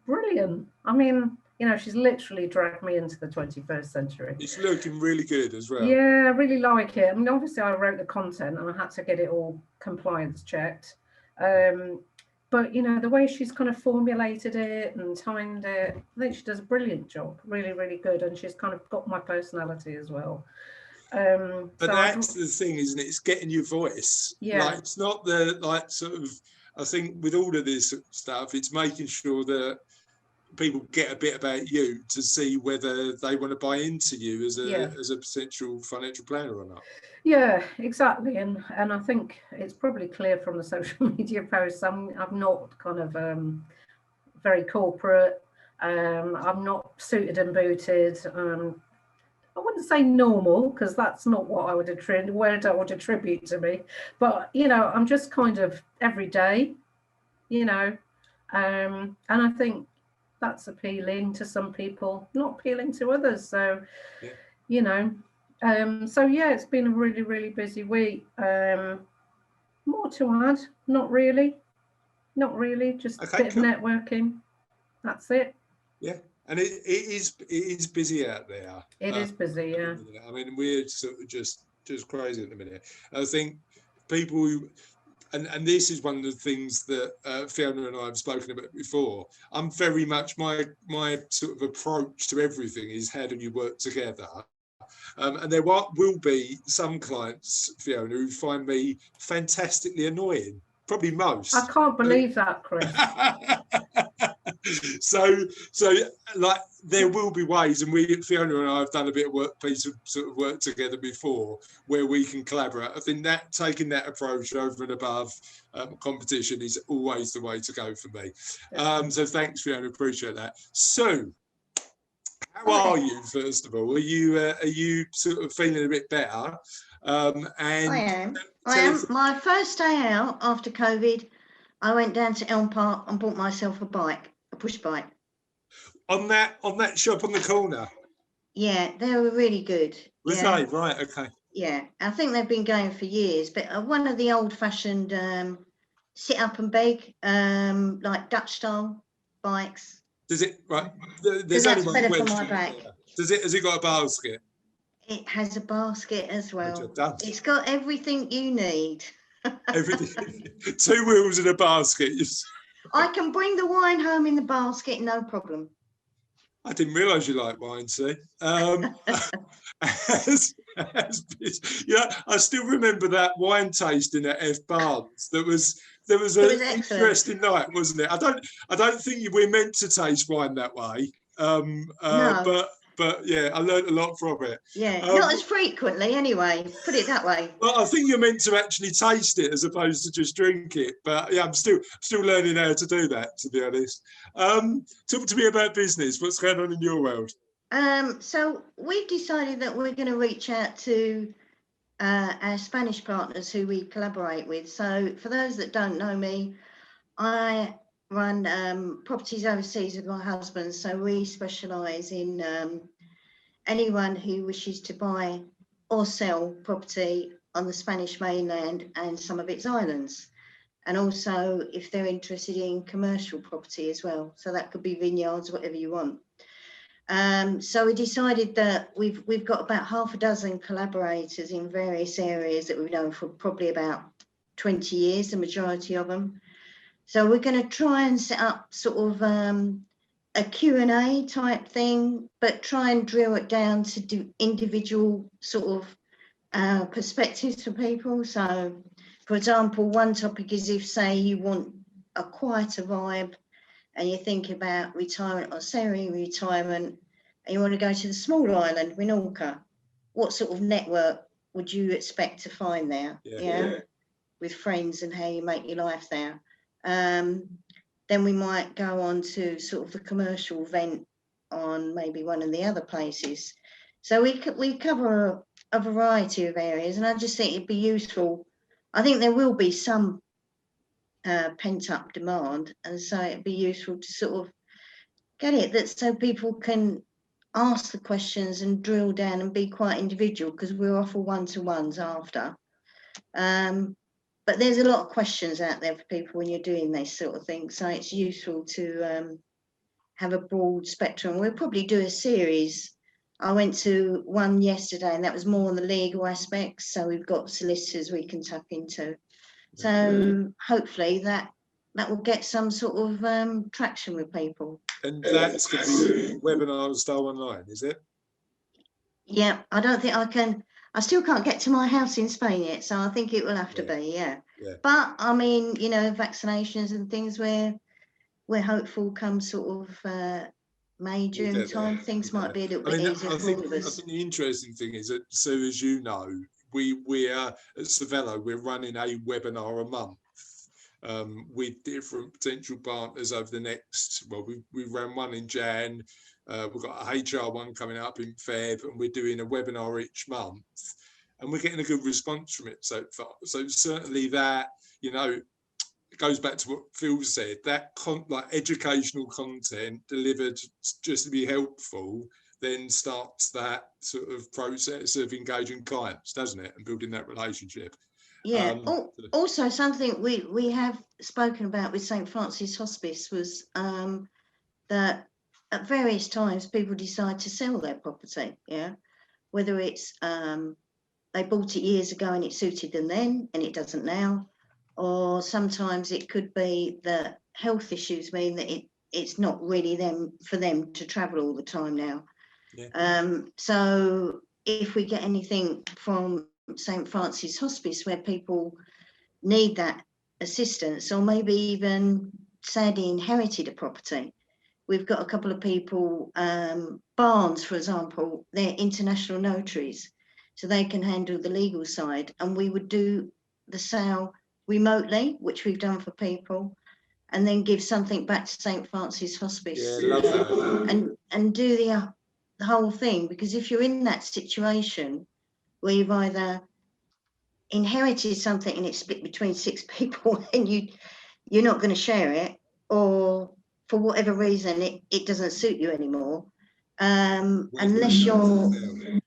Speaker 6: brilliant. I mean, she's literally dragged me into the 21st century.
Speaker 1: It's looking really good as well.
Speaker 6: Yeah, I really like it. I mean, obviously I wrote the content and I had to get it all compliance checked. But, the way she's kind of formulated it and timed it, I think she does a brilliant job. Really, really good. And she's kind of got my personality as well.
Speaker 1: But that's the thing, isn't it? It's getting your voice.
Speaker 6: Yeah.
Speaker 1: Like, it's not I think with all of this stuff, it's making sure that people get a bit about you to see whether they want to buy into you as a potential financial planner or not.
Speaker 6: Yeah, exactly. And I think it's probably clear from the social media posts, I'm not kind of very corporate. I'm not suited and booted. I wouldn't say normal, because that's not what I would attribute to me. But, I'm just kind of everyday, and I think that's appealing to some people, not appealing to others. So, it's been a really, really busy week. More to add? Not really. Just a bit of networking. That's it.
Speaker 1: Yeah, and it is busy out there.
Speaker 6: It is busy, yeah.
Speaker 1: I mean, we're sort of just crazy at the minute. I think people who, and this is one of the things that Fiona and I have spoken about before. I'm very much my sort of approach to everything is, how do you work together? And there will be some clients, Fiona, who find me fantastically annoying. Probably most.
Speaker 6: I can't believe that, Chris.
Speaker 1: So like, there will be ways, and Fiona and I have done a bit of piece of sort of work together before, where we can collaborate. I think that taking that approach over and above competition is always the way to go for me. So thanks, Fiona, appreciate that. So, how are you, first of all? Are you sort of feeling a bit better? And
Speaker 7: I am. My first day out after COVID, I went down to Elm Park and bought myself a push bike.
Speaker 1: On that shop on the corner?
Speaker 7: Yeah, they were really good.
Speaker 1: Was they? Right, okay.
Speaker 7: Yeah, I think they've been going for years, but one of the old-fashioned sit up and beg, like Dutch style bikes.
Speaker 1: Does it, right?
Speaker 7: There's only one better for my back.
Speaker 1: Has it got a basket?
Speaker 7: It has a basket as well.
Speaker 1: It does.
Speaker 7: It's got everything you need.
Speaker 1: Everything. 2 wheels and a basket.
Speaker 7: I can bring the wine home in the basket, no problem.
Speaker 1: I didn't realise you like wine, see. I still remember that wine tasting at F Barnes. There was an interesting night, wasn't it? I don't think we're meant to taste wine that way. No. But yeah, I learned a lot from it.
Speaker 7: Yeah, not as frequently anyway, put it that way.
Speaker 1: Well, I think you're meant to actually taste it as opposed to just drink it. But yeah, I'm still learning how to do that, to be honest. Talk to me about business. What's going on in your world?
Speaker 7: So we've decided that we're going to reach out to our Spanish partners who we collaborate with. So for those that don't know me, I run properties overseas with my husband. So we specialise in anyone who wishes to buy or sell property on the Spanish mainland and some of its islands. And also if they're interested in commercial property as well. So that could be vineyards, whatever you want. So we decided that we've got about half a dozen collaborators in various areas that we've known for probably about 20 years, the majority of them. So we're going to try and set up sort of a Q&A type thing, but try and drill it down to do individual sort of perspectives for people. So, for example, one topic is if, say, you want a quieter vibe and you think about retirement or semi-retirement and you want to go to the small island, Minorca, what sort of network would you expect to find there? Yeah. With friends and how you make your life there. Then we might go on to sort of the commercial vent on maybe one of the other places. So we cover a variety of areas, and I just think it'd be useful. I think there will be some pent up demand, and so it'd be useful to sort of get it that so people can ask the questions and drill down and be quite individual, because we're offer one-to-ones after. But there's a lot of questions out there for people when you're doing this sort of thing, so it's useful to have a broad spectrum. We'll probably do a series. I went to one yesterday and that was more on the legal aspects, so we've got solicitors we can tap into. So hopefully that will get some sort of traction with people.
Speaker 1: And that's going to be webinar style online, is it?
Speaker 7: Yeah, I don't think I can. I still can't get to my house in Spain yet, so I think it will have to be, yeah. But I mean, you know, vaccinations and things, we're hopeful come sort of May, June time, things might be a little bit easier for all of us.
Speaker 1: I think the interesting thing is that, Sue, as you know, we are at Savello, we're running a webinar a month with different potential partners over the next, well, we ran one in Jan, we've got a HR one coming up in Feb, and we're doing a webinar each month, and we're getting a good response from it so far. So certainly that, you know, it goes back to what Phil said, that like educational content delivered just to be helpful then starts that sort of process of engaging clients, doesn't it, and building that relationship.
Speaker 7: Yeah. Also, something we have spoken about with St. Francis Hospice was that at various times people decide to sell their property. Yeah, whether it's they bought it years ago and it suited them then and it doesn't now, or sometimes it could be that health issues mean that it's not really for them to travel all the time now. Yeah. So if we get anything from St. Francis Hospice where people need that assistance, or maybe even sadly inherited a property, we've got a couple of people, Barnes, for example, they're international notaries, so they can handle the legal side, and we would do the sale remotely, which we've done for people, and then give something back to St. Francis Hospice.
Speaker 1: Yeah, love that.
Speaker 7: And do the whole thing, because if you're in that situation where you've either inherited something and it's split between 6 people and you're not going to share it, or for whatever reason it doesn't suit you anymore, unless you're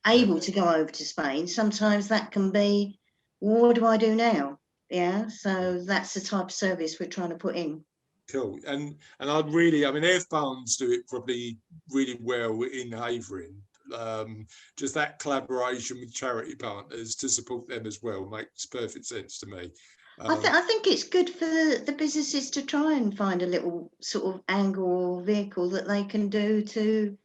Speaker 7: able to go over to Spain, sometimes that can be, what do I do now? Yeah, so that's the type of service we're trying to put in.
Speaker 1: Cool. And I mean, Earth Barnes do it probably really well in Havering. Just that collaboration with charity partners to support them as well makes perfect sense to me.
Speaker 7: I think it's good for the businesses to try and find a little sort of angle or vehicle that they can do to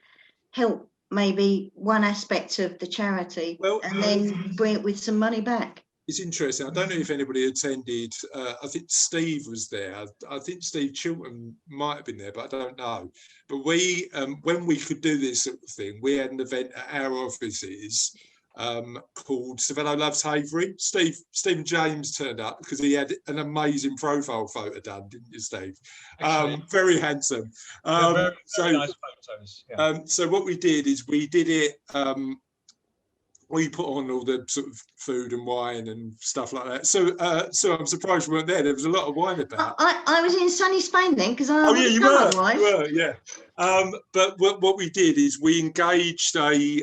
Speaker 7: help maybe one aspect of the charity, and then bring it with some money back.
Speaker 1: It's interesting. I don't know if anybody attended. I think Steve was there. I think Steve Chilton might have been there, but I don't know. But we, when we could do this sort of thing, we had an event at our offices called Savannah Loves Havering. Stephen James turned up because he had an amazing profile photo done, didn't you, Steve? Very handsome.
Speaker 11: Very nice photos. Yeah.
Speaker 1: So what we did is we did it. We put on all the sort of food and wine and stuff like that. So I'm surprised we weren't there. There was a lot of wine about.
Speaker 7: I was in sunny Spain then because I
Speaker 1: you were.
Speaker 7: otherwise.
Speaker 1: You were, yeah. But what we did is we engaged a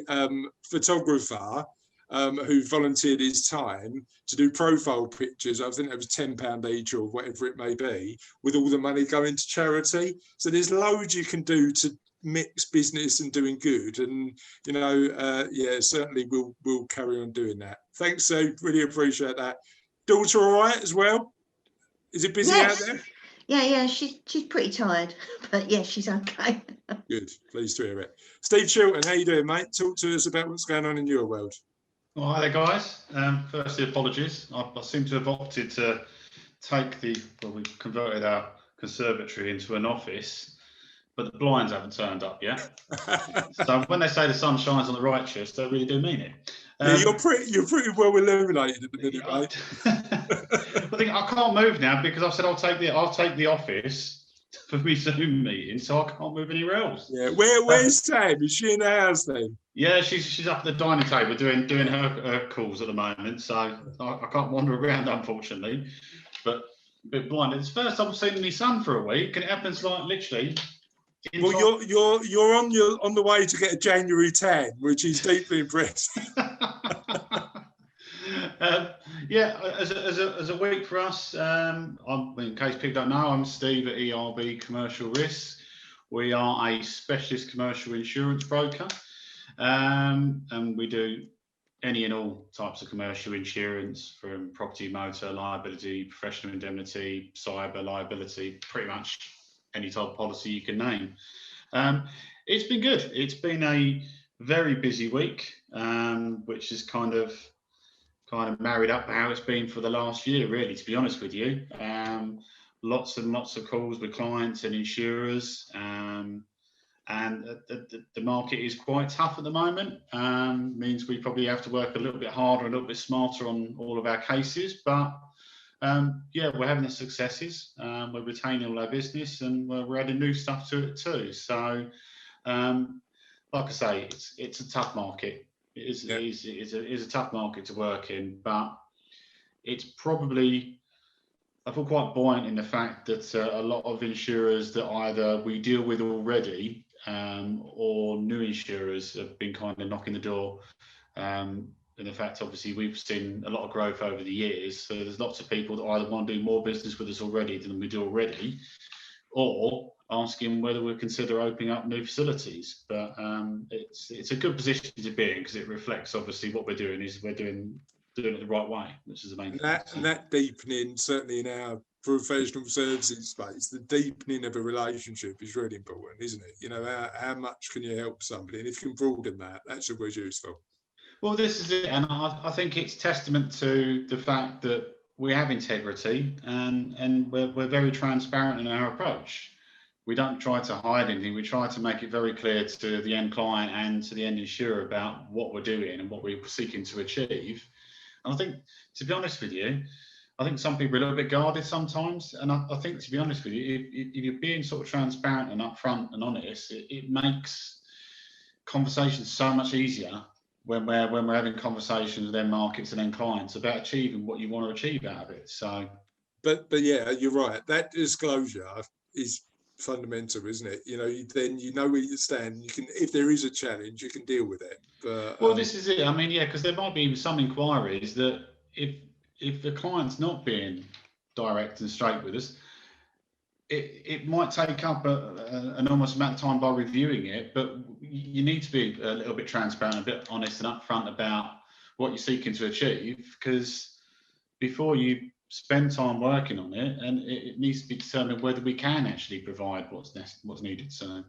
Speaker 1: photographer who volunteered his time to do profile pictures. I think it was £10 each or whatever it may be, with all the money going to charity. So there's loads you can do to mix business and doing good, and yeah, certainly we'll carry on doing that. Thanks, Sue, really appreciate that. Daughter all right as well? Is it busy out there?
Speaker 7: Yeah, she's pretty tired, but yeah, she's okay.
Speaker 1: Good, pleased to hear it. Steve Chilton, how you doing, mate? Talk to us about what's going on in your world.
Speaker 8: Well, hi there, guys. Firstly, apologies. I seem to have opted to take we've converted our conservatory into an office, but the blinds haven't turned up yet. So when they say the sun shines on the righteous, they really do mean it.
Speaker 1: Yeah, you're pretty well illuminated at the minute, mate.
Speaker 8: I think I can't move now because I've said I'll take the office for me Zoom meeting, so I can't move anywhere else.
Speaker 1: Yeah, where's Sam? Is she in the house then?
Speaker 8: Yeah, she's up at the dining table doing her calls at the moment, so I can't wander around, unfortunately. But a bit blind. It's the first time I've seen my son for a week, and it happens like literally.
Speaker 1: Well, you're on the way to get a January tan, which is deeply impressed.
Speaker 8: Yeah, as a week for us, in case people don't know, I'm Steve at ERB Commercial Risk. We are a specialist commercial insurance broker, and we do any and all types of commercial insurance, from property, motor, liability, professional indemnity, cyber liability, pretty much any type of policy you can name. It's been good. It's been a very busy week, which is kind of married up how it's been for the last year, really, to be honest with you. Lots and lots of calls with clients and insurers, and the market is quite tough at the moment. Means we probably have to work a little bit harder, a little bit smarter on all of our cases, but yeah, we're having the successes. We're retaining all our business, and we're adding new stuff to it too. So, like I say, it's a tough market. It is a tough market to work in, but it's probably, I feel quite buoyant in the fact that a lot of insurers that either we deal with already or new insurers have been kind of knocking the door. And in fact, obviously, we've seen a lot of growth over the years. So there's lots of people that either want to do more business with us already than we do already, or asking whether we consider opening up new facilities. But it's a good position to be in, because it reflects obviously what we're doing is we're doing it the right way, which is the main thing.
Speaker 1: And that deepening, certainly in our professional services space, the deepening of a relationship is really important, isn't it? You know, how much can you help somebody, and if you can broaden that, that's always useful.
Speaker 8: Well, this is it, and I think it's testament to the fact that we have integrity, and we're very transparent in our approach. We don't try to hide anything. We try to make it very clear to the end client and to the end insurer about what we're doing and what we're seeking to achieve. And I think, to be honest with you, I think some people are a little bit guarded sometimes. And I think, to be honest with you, if you're being sort of transparent and upfront and honest, it makes conversations so much easier when we're having conversations with end markets and end clients about achieving what you want to achieve out of it. So, but
Speaker 1: yeah, you're right. That disclosure is fundamental, isn't it? You know, then you know where you stand. You can, if there is a challenge, you can deal with it. But
Speaker 8: well, this is it. I mean, yeah, because there might be some inquiries that if the client's not being direct and straight with us, it might take up an enormous amount of time by reviewing it, but you need to be a little bit transparent, a bit honest and upfront about what you're seeking to achieve, because before you spend time working on it, and it needs to be determined whether we can actually provide what's needed. So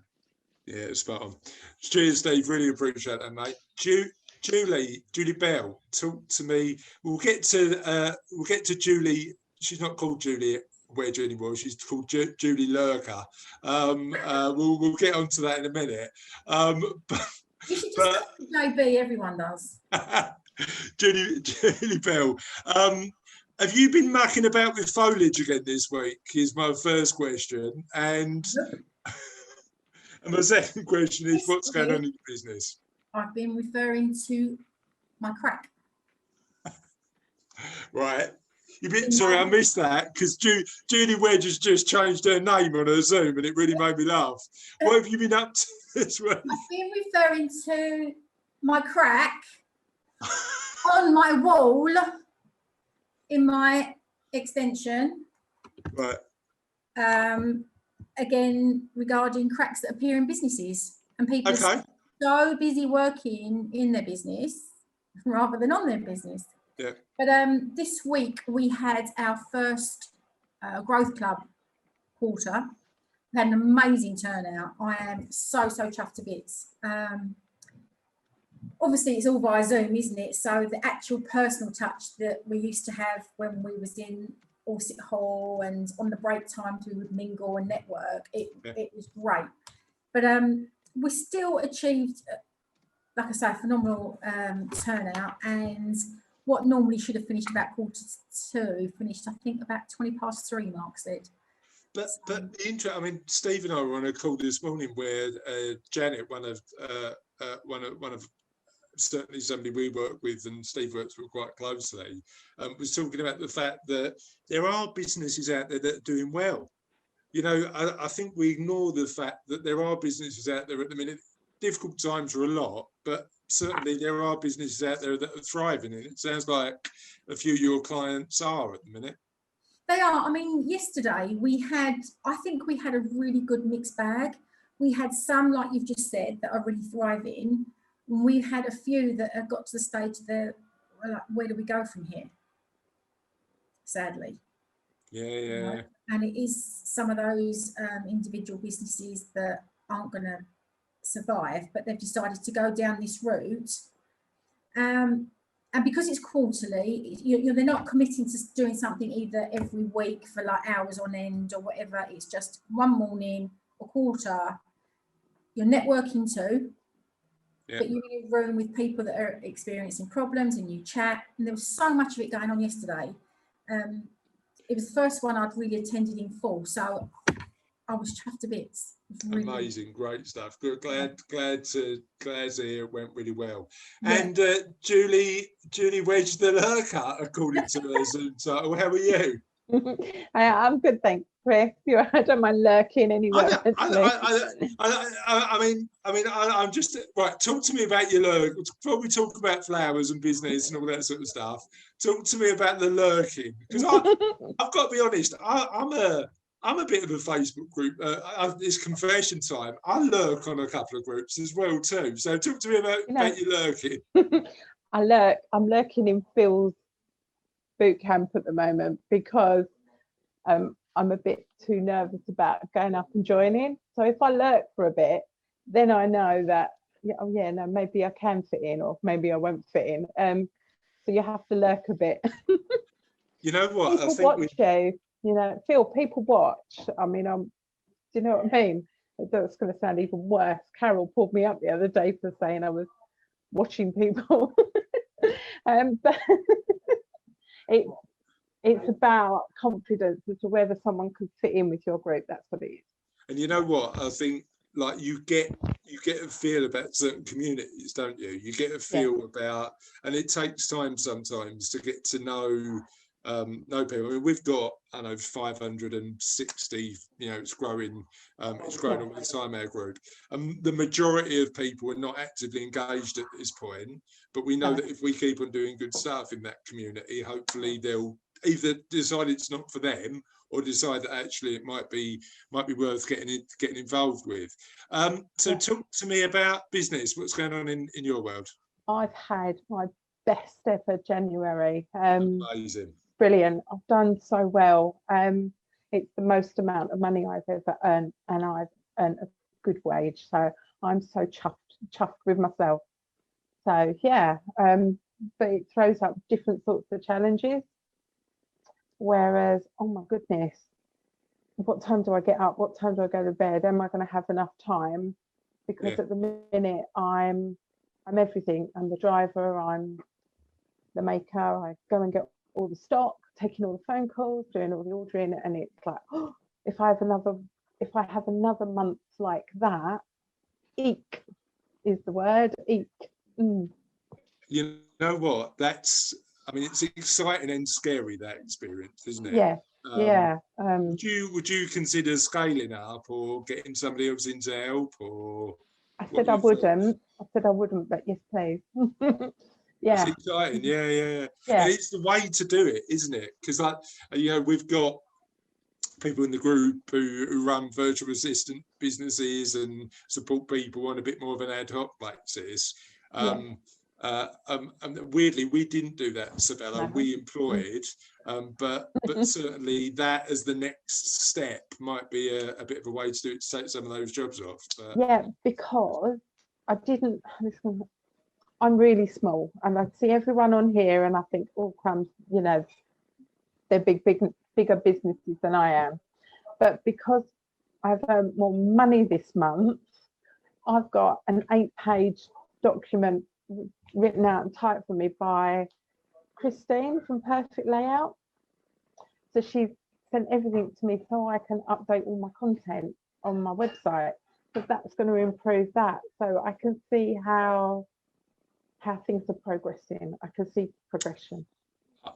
Speaker 1: yeah, spot on. Cheers, Steve. Really appreciate that, mate. Julie Bell, talk to me. We'll get to Julie. She's not called Julie Wedge anymore. She's called Julie Lurker. We'll get onto that in a minute.
Speaker 9: You should just
Speaker 1: But
Speaker 9: JB, everyone does.
Speaker 1: Julie Bell, have you been mucking about with foliage again this week? Is my first question, and my second question is, what's going on in your business?
Speaker 9: I've been referring to my crack.
Speaker 1: Right. Sorry, I missed that because Julie Wedge has just changed her name on her Zoom and it really made me laugh. What have you been up to this week?
Speaker 9: I've been referring to my crack on my wall in my extension.
Speaker 1: Right.
Speaker 9: Again, regarding cracks that appear in businesses, and people are so busy working in their business rather than on their business.
Speaker 1: Yeah.
Speaker 9: But this week we had our first Growth Club quarter. We had an amazing turnout. I am so chuffed to bits. Obviously it's all via Zoom, isn't it? So the actual personal touch that we used to have when we was in Orset Hall and on the break times we would mingle and network, it was great. But we still achieved, like I say, phenomenal turnout, and what normally should have finished about 2:45 finished, I think, about 3:20, Mark said.
Speaker 1: But I mean, Steve and I were on a call this morning where Janet, one of certainly somebody we work with, and Steve works with quite closely, was talking about the fact that there are businesses out there that are doing well. You know, I think we ignore the fact that there are businesses out there at the minute. Difficult times are a lot, but certainly there are businesses out there that are thriving, and it sounds like a few of your clients are at the minute.
Speaker 9: They are. I mean, yesterday I think we had a really good mixed bag. We had some, like you've just said, that are really thriving. And we've had a few that have got to the stage that, like, where do we go from here? Sadly.
Speaker 1: Yeah.
Speaker 9: You know? And it is some of those individual businesses that aren't going to survive, but they've decided to go down this route. And because it's quarterly, they're not committing to doing something either every week for like hours on end or whatever. It's just one morning, a quarter. You're networking too, but you're in a room with people that are experiencing problems and you chat. And there was so much of it going on yesterday. It was the first one I'd really attended in full, so I was chuffed to bits. Really
Speaker 1: amazing, great stuff. Good, glad to hear it went really well. Yeah. And Julie Wedge the lurker, according to the Zoom title. How are you?
Speaker 10: I'm good, thanks, Chris. I don't mind lurking anywhere.
Speaker 1: I'm just right. Talk to me about your lurk. Before we talk about flowers and business and all that sort of stuff, talk to me about the lurking, because I've got to be honest. I'm a bit of a Facebook group. It's confession time. I lurk on a couple of groups as well too. So talk to me about your lurking.
Speaker 10: I'm lurking in Phil's boot camp at the moment because I'm a bit too nervous about going up and joining. So if I lurk for a bit, then I know that maybe I can fit in, or maybe I won't fit in. So you have to lurk a bit.
Speaker 1: You know what?
Speaker 10: Phil, people watch. I mean, do you know what I mean? That's going to sound even worse. Carol pulled me up the other day for saying I was watching people. But it's about confidence as to whether someone could fit in with your group. That's what it is.
Speaker 1: And you know what? I think, like, you get a feel about certain communities, don't you? You get a feel about, and it takes time sometimes to get to know people. I mean, we've got 560. It's growing all the time, our group. The majority of people are not actively engaged at this point, but we know that if we keep on doing good stuff in that community, hopefully they'll either decide it's not for them or decide that actually it might be worth getting involved with. So talk to me about business. What's going on in your world?
Speaker 10: I've had my best ever January.
Speaker 1: Amazing.
Speaker 10: Brilliant. I've done so well. It's the most amount of money I've ever earned, and I've earned a good wage. So I'm so chuffed with myself. So but it throws up different sorts of challenges. Whereas, oh my goodness, what time do I get up? What time do I go to bed? Am I going to have enough time because at the minute I'm everything. I'm the driver, I'm the maker, I go and get all the stock, taking all the phone calls, doing all the ordering, and it's like, oh, if I have another month like that, eek is the word, eek.
Speaker 1: You know what? I mean, it's exciting and scary, that experience, isn't it?
Speaker 10: Yeah, yeah.
Speaker 1: Would you consider scaling up or getting somebody else in to help, or?
Speaker 10: I said I wouldn't. I said I wouldn't, but yes, please. Yeah.
Speaker 1: It's exciting, yeah. And it's the way to do it, isn't it? Because, like, you know, we've got people in the group who run virtual assistant businesses and support people on a bit more of an ad hoc basis. And weirdly, we didn't do that, Sabella. We employed, but certainly that as the next step might be a bit of a way to do it, to take some of those jobs off. But.
Speaker 10: Yeah, because I didn't. I'm really small, and I see everyone on here, and I think, oh crumbs, you know, they're bigger businesses than I am. But because I've earned more money this month, I've got an 8-page document written out and typed for me by Christine from Perfect Layout. So she sent everything to me so I can update all my content on my website. So that's going to improve that. So I can see how things are progressing. I can see progression.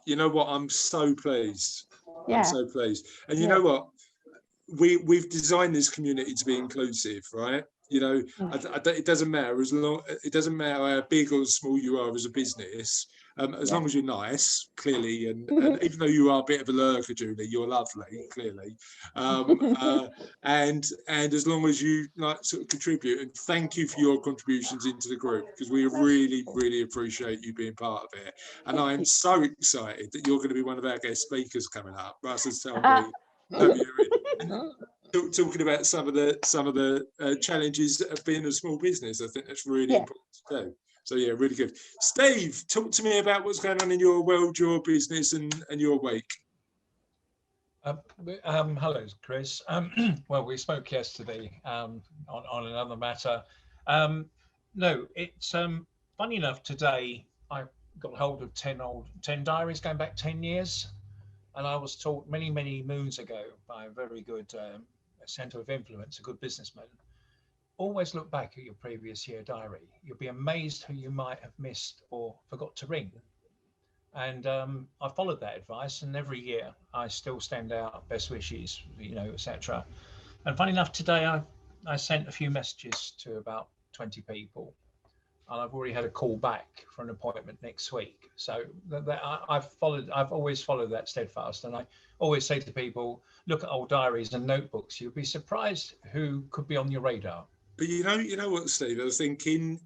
Speaker 1: You know what? I'm so pleased.
Speaker 10: Yeah.
Speaker 1: I'm so pleased. And you know what? We've designed this community to be inclusive, right? You know, it doesn't matter it doesn't matter how big or small you are as a business, as long as you're nice, clearly, and even though you are a bit of a lurker, Julie, you're lovely, clearly, and as long as you like sort of contribute. And thank you for your contributions into the group, because we really appreciate you being part of it. And I am so excited that you're going to be one of our guest speakers coming up. Russ has told me. Talking about some of the challenges of being a small business. I think that's really important to do. So yeah, really good. Steve, talk to me about what's going on in your world, your business, and your week.
Speaker 11: Hello, Chris. Well, we spoke yesterday on another matter. No, it's funny enough. Today I got hold of 10 diaries going back 10 years. And I was taught many moons ago by a very good centre of influence, a good businessman. Always look back at your previous year diary. You'll be amazed who you might have missed or forgot to ring. And I followed that advice, and every year I still send out best wishes, you know, etc. And funny enough, today I sent a few messages to about 20 people. And I've already had a call back for an appointment next week. So I've always followed that steadfast. And I always say to people, look at old diaries and notebooks. You'll be surprised who could be on your radar.
Speaker 1: But you know what, Steve, I was thinking,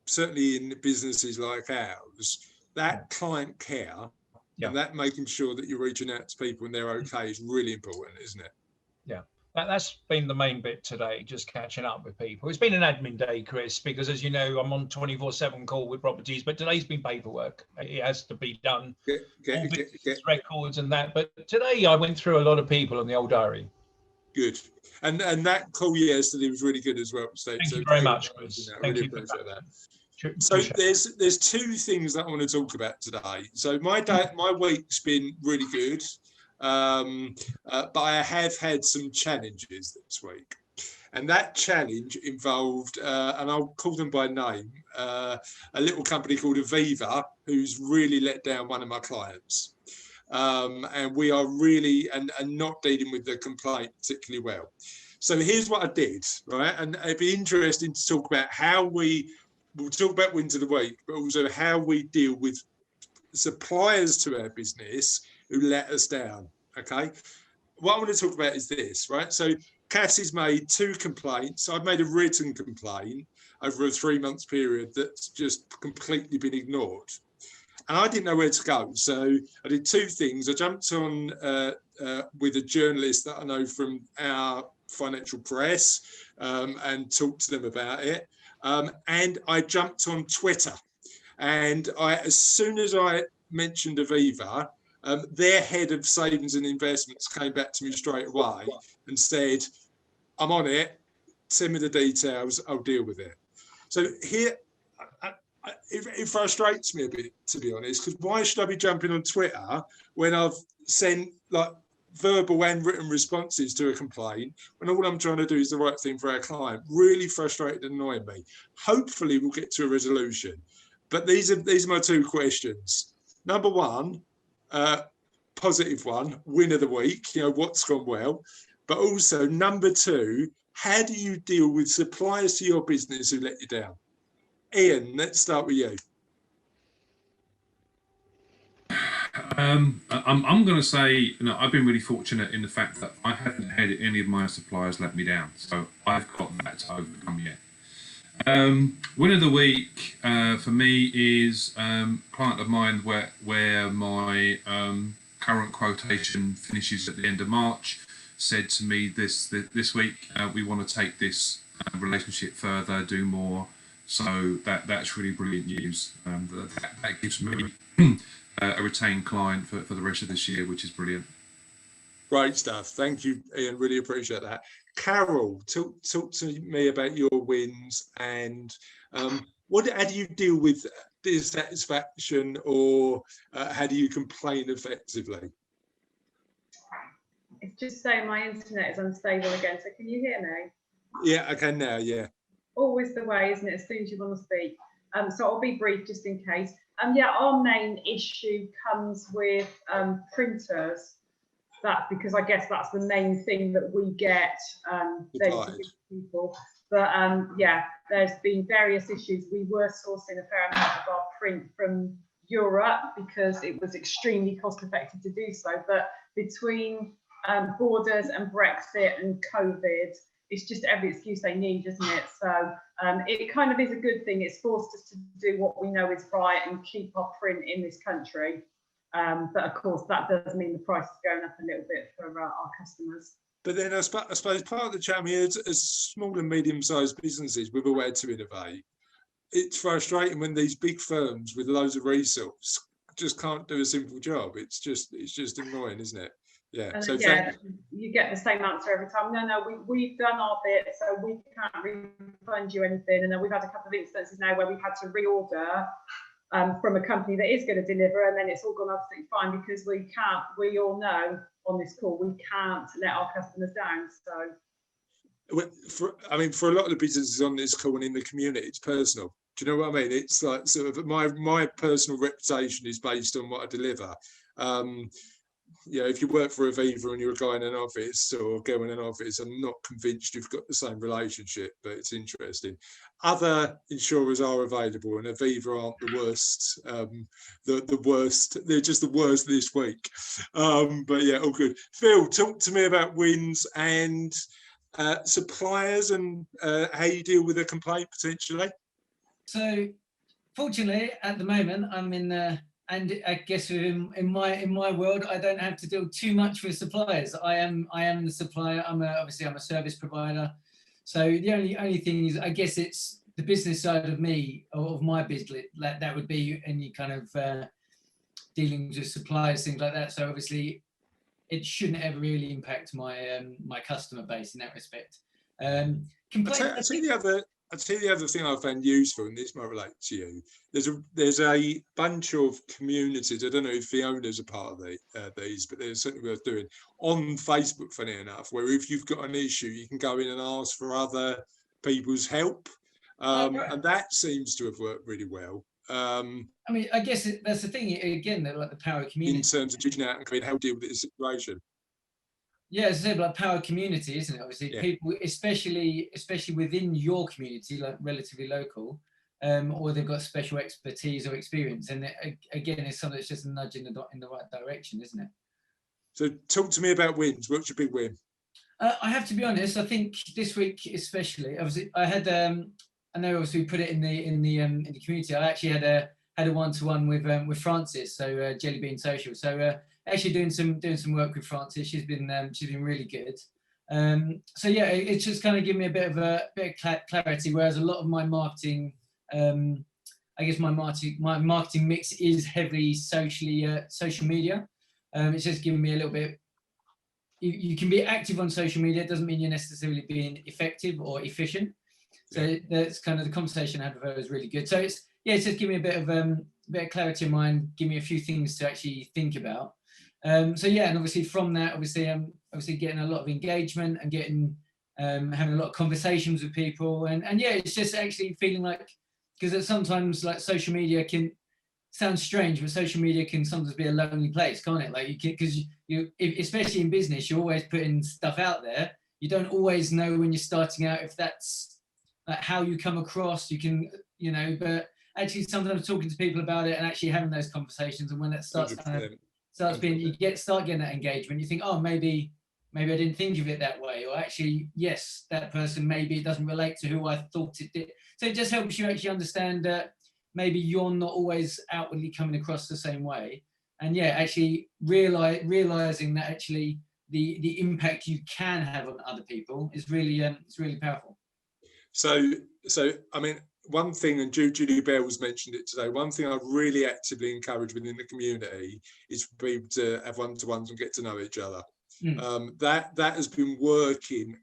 Speaker 1: certainly in businesses like ours, that client care and that making sure that you're reaching out to people and they're okay is really important, isn't it?
Speaker 11: Yeah. That's been the main bit today, just catching up with people. It's been an admin day, Chris, because as you know, I'm on 24/7 call with properties, but today's been paperwork. It has to be done, get records and that. But today I went through a lot of people on the old diary.
Speaker 1: Good. And that call yesterday was really good as well, Steve.
Speaker 11: Thank you very much, Chris.
Speaker 1: I really appreciate that. So there's two things that I want to talk about today. So my week's been really good. But I have had some challenges this week, and that challenge involved, and I'll call them by name, a little company called Aviva, who's really let down one of my clients, and we are really and not dealing with the complaint particularly well. So here's what I did, right? And it'd be interesting to talk about how we'll talk about wins of the week, but also how we deal with suppliers to our business who let us down. Okay, what I want to talk about is this, right? So Cassie's made 2 complaints. I've made a written complaint over a 3-month period that's just completely been ignored, and I didn't know where to go. So I did 2 things. I jumped on with a journalist that I know from our financial press and talked to them about it, and I jumped on Twitter, and as soon as I mentioned Aviva, their head of savings and investments came back to me straight away and said, I'm on it. send me the details, I'll deal with it. So here, it frustrates me a bit, to be honest, because why should I be jumping on Twitter when I've sent like verbal and written responses to a complaint when all I'm trying to do is the right thing for our client? Really frustrated and annoying me. Hopefully we'll get to a resolution. But these are my two questions. Number one, positive one, win of the week, you know, what's gone well. But also number two, how do you deal with suppliers to your business who let you down? Ian, let's start with you.
Speaker 2: I'm going to say, you know, I've been really fortunate in the fact that I haven't had any of my suppliers let me down, so I've got that to overcome yet. Win of the week for me is client of mine where my current quotation finishes at the end of March said to me this week, we want to take this relationship further, do more. So that's really brilliant news. That gives me a retained client for the rest of this year, which is brilliant.
Speaker 1: Great stuff. Thank you, Ian. Really appreciate that. Carol, talk to me about your wins and how do you deal with dissatisfaction, or how do you complain effectively?
Speaker 4: It's just saying my internet is unstable again. So can you hear me?
Speaker 1: Yeah, I can now. Yeah.
Speaker 4: Always the way, isn't it? As soon as you want to speak. So I'll be brief just in case. Yeah, our main issue comes with printers. That's because I guess that's the main thing that we get people. But yeah, there's been various issues. We were sourcing a fair amount of our print from Europe because it was extremely cost effective to do so. But between borders and Brexit and COVID, it's just every excuse they need, isn't it? So it kind of is a good thing. It's forced us to do what we know is right and keep our print in this country. But of course, that does mean the price is going up a little bit for our customers.
Speaker 1: But then I suppose part of the challenge is, as small and medium-sized businesses, we've all had to innovate. It's frustrating when these big firms with loads of resource just can't do a simple job. It's just annoying, isn't it? Yeah. So
Speaker 4: yeah, you get the same answer every time. No, we've done our bit, so we can't refund you anything. And then we've had a couple of instances now where we've had to reorder from a company that is going to deliver, and then it's all gone absolutely fine because we all know on this call we can't let our customers down. So
Speaker 1: for a lot of the businesses on this call and in the community, it's personal. Do you know what I mean? It's like sort of my personal reputation is based on what I deliver. You know, if you work for Aviva and you're a guy in an office or a girl in an office, I'm not convinced you've got the same relationship, but it's interesting. Other insurers are available, and Aviva aren't the worst. The worst. They're just the worst this week. But yeah, all good. Phil, talk to me about wins and suppliers and how you deal with a complaint potentially. So,
Speaker 5: fortunately, at the moment, I'm in. And I guess in my world, I don't have to deal too much with suppliers. I am the supplier. Obviously I'm a service provider. So the only thing is, I guess it's the business side of me, of my business. That would be any kind of dealings with suppliers, things like that. So obviously, it shouldn't ever really impact my my customer base in that respect.
Speaker 1: I'd say the other thing I found useful, and this might relate to you, there's a bunch of communities, I don't know if Fiona's a part of these, but they're certainly worth doing, on Facebook, funny enough, where if you've got an issue, you can go in and ask for other people's help. And that seems to have worked really well.
Speaker 5: I mean, I guess that's the thing, again, like the power of community.
Speaker 1: In terms of reaching out and how to deal with this situation.
Speaker 5: Yeah, as I said, like power community, isn't it? Obviously, yeah. People, especially within your community, like relatively local, or they've got special expertise or experience. And again, it's something that's just a nudge in the right direction, isn't it?
Speaker 1: So, talk to me about wins. What's your big win?
Speaker 5: I have to be honest. I think this week, especially, obviously, I had. I know, obviously, we put it in the community. I actually had a one-to-one with Frances, so Jelly Bean Social. So. Actually doing some work with Frances. She's been really good. So yeah, it's just kind of given me a bit of clarity. Whereas a lot of my marketing, I guess my marketing mix is heavily social media. It's just given me a little bit you can be active on social media. It doesn't mean you're necessarily being effective or efficient. So that's kind of the conversation I had with her was really good. So it's just give me a bit of clarity in mind, give me a few things to actually think about. So yeah, and obviously from that, obviously getting a lot of engagement and getting having a lot of conversations with people, and yeah, it's just actually feeling like, because sometimes like social media can sound strange, but social media can sometimes be a lonely place, can't it? Like because you especially in business, you're always putting stuff out there. You don't always know when you're starting out if that's like how you come across. You can, but actually sometimes talking to people about it and actually having those conversations, and when it starts being, start getting that engagement, you think, oh, maybe I didn't think of it that way, or actually, yes, that person maybe doesn't relate to who I thought it did. So it just helps you actually understand that maybe you're not always outwardly coming across the same way, and yeah, actually realizing that actually the impact you can have on other people is really it's really powerful. So
Speaker 1: I mean, one thing, and Julie Bell's mentioned it today, one thing I really actively encourage within the community is for people to have one-to-ones and get to know each other. That has been working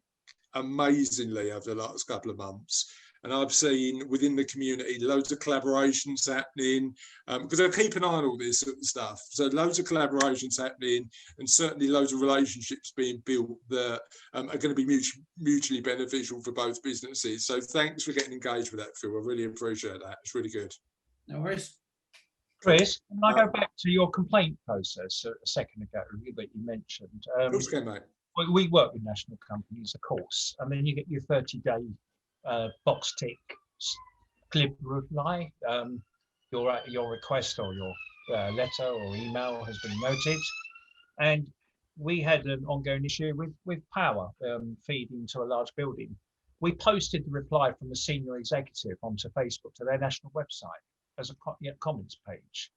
Speaker 1: amazingly over the last couple of months. And I've seen within the community loads of collaborations happening, because I keep an eye on all this sort of stuff. So loads of collaborations happening, and certainly loads of relationships being built that are going to be mutually beneficial for both businesses. So thanks for getting engaged with that, Phil. I really appreciate that. It's really good.
Speaker 5: No worries.
Speaker 11: Chris, can I go back to your complaint process a second ago that you mentioned?
Speaker 1: Of course, mate.
Speaker 11: We work with national companies, of course, and then you get your 30-day box tick glib reply. Your request or your letter or email has been noted, and we had an ongoing issue with power feeding to a large building. We posted the reply from the senior executive onto Facebook to their national website as a comments page.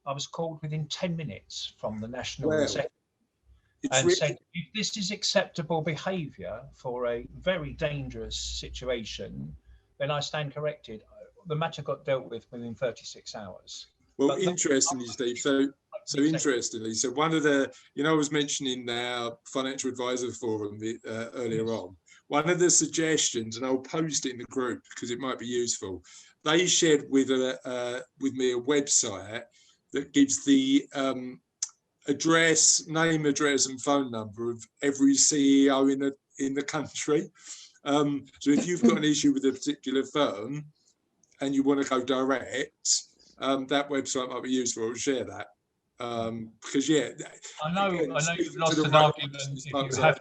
Speaker 11: I was called within 10 minutes from the national executive and said, if this is acceptable behaviour for a very dangerous situation, then I stand corrected. The matter got dealt with within 36 hours.
Speaker 1: Well, but interestingly, Steve, so interestingly, so one of the, I was mentioning our financial advisor forum earlier on, one of the suggestions, and I'll post it in the group because it might be useful, they shared with me a website that gives the name, address, and phone number of every CEO in the country. So if you've got an issue with a particular firm and you want to go direct, that website might be useful. I'll share that because
Speaker 11: I know you've lost an argument if you have.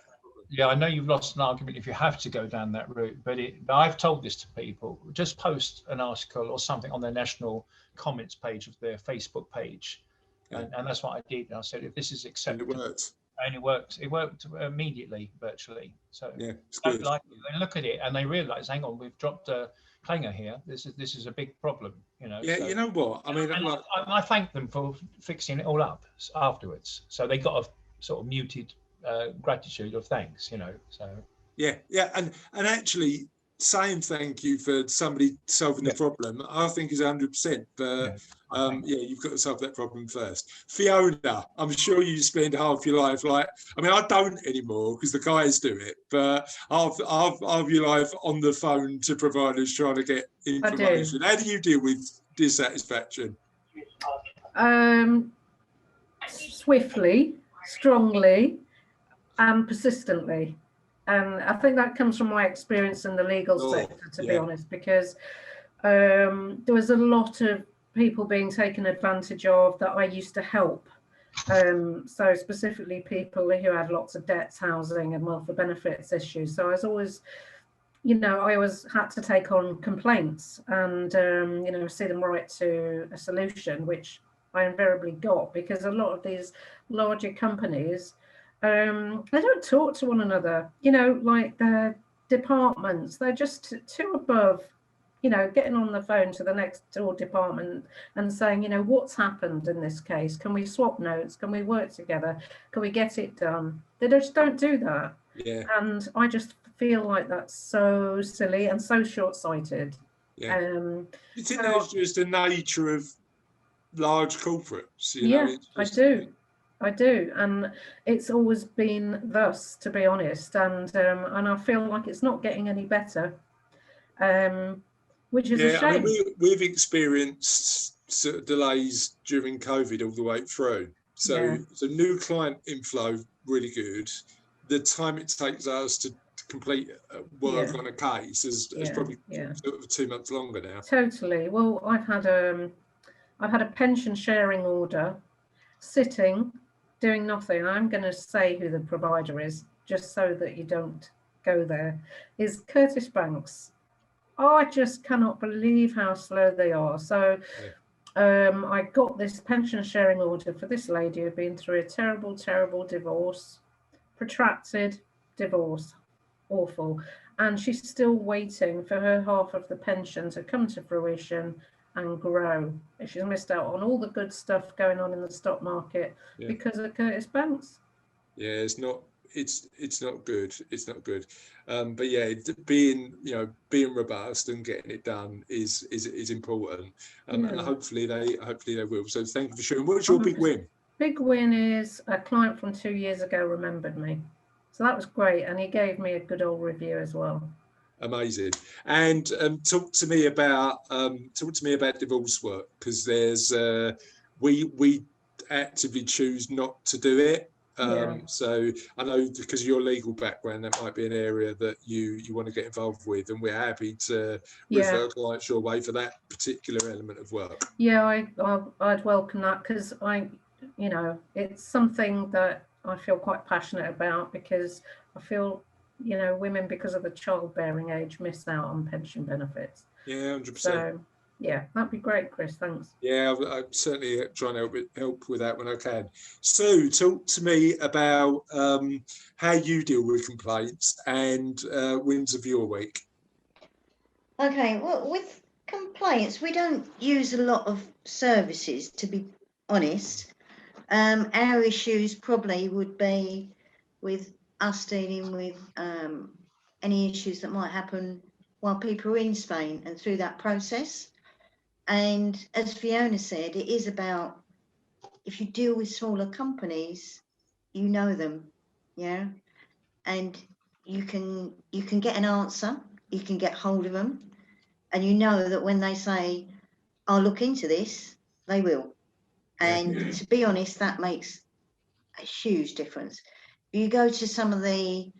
Speaker 11: Yeah, I know you've lost an argument if you have to go down that route, but I've told this to people: just post an article or something on their national comments page of their Facebook page. And that's what I did. And I said, if this is acceptable, and it worked. It worked immediately, virtually. So
Speaker 1: it's good.
Speaker 11: They look at it and they realise, hang on, we've dropped a clanger here. This is a big problem.
Speaker 1: Yeah,
Speaker 11: so,
Speaker 1: you know what? I mean,
Speaker 11: I thank them for fixing it all up afterwards. So they got a sort of muted gratitude of thanks. So
Speaker 1: yeah, and actually saying thank you for somebody solving the problem, I think is 100%. But you've got to solve that problem first. Fiona, I'm sure you spend half your life I don't anymore because the guys do it, but half your life on the phone to providers trying to get information. How do you deal with dissatisfaction?
Speaker 6: Swiftly, strongly, and persistently. And I think that comes from my experience in the legal sector, to be honest, because there was a lot of people being taken advantage of that I used to help. So specifically people who had lots of debts, housing and welfare benefits issues. So I was always, I always had to take on complaints and, see them right to a solution, which I invariably got, because a lot of these larger companies, they don't talk to one another, like the departments, they're just too above, getting on the phone to the next door department and saying, what's happened in this case? Can we swap notes? Can we work together? Can we get it done? They just don't do that.
Speaker 1: Yeah.
Speaker 6: And I just feel like that's so silly and so short-sighted.
Speaker 1: Yeah. You think that's just the nature of large corporates?
Speaker 6: I do. I do, and it's always been thus, to be honest, and I feel like it's not getting any better, which is a shame.
Speaker 1: I mean, we've experienced sort of delays during COVID all the way through. So new client inflow really good. The time it takes us to complete work on a case is probably sort of 2 months longer now.
Speaker 6: Totally. Well, I've had a pension sharing order sitting, doing nothing. I'm going to say who the provider is, just so that you don't go there. Is Curtis Banks. Oh, I just cannot believe how slow they are. So I got this pension sharing order for this lady who'd been through a terrible, terrible divorce, protracted divorce, awful. And she's still waiting for her half of the pension to come to fruition and grow. She's missed out on all the good stuff going on in the stock market because of Curtis Banks.
Speaker 1: Yeah, it's not good. It's not good. But yeah, being robust and getting it done is important. And hopefully they will. So thank you for sharing. What's your big win?
Speaker 6: Big win is a client from 2 years ago remembered me. So that was great, and he gave me a good old review as well.
Speaker 1: Amazing. And talk to me about divorce work, because there's we actively choose not to do it. So I know because of your legal background, that might be an area that you want to get involved with, and we're happy to refer clients your way for that particular element of work.
Speaker 6: Yeah, I'd welcome that, because it's something that I feel quite passionate about, because I feel women, because of the childbearing age, miss out on pension benefits.
Speaker 1: Yeah, 100%.
Speaker 6: So yeah, that'd be great, Chris. Thanks.
Speaker 1: Yeah, I'm certainly trying to help with that when I can. Sue, talk to me about how you deal with complaints and wins of your week.
Speaker 7: Okay, well, with complaints, we don't use a lot of services, to be honest. Our issues probably would be with us dealing with any issues that might happen while people are in Spain and through that process. And as Fiona said, it is about, if you deal with smaller companies, you know them, and you can get an answer, you can get hold of them, and you know that when they say, I'll look into this, they will. And to be honest, that makes a huge difference. If you go to some of the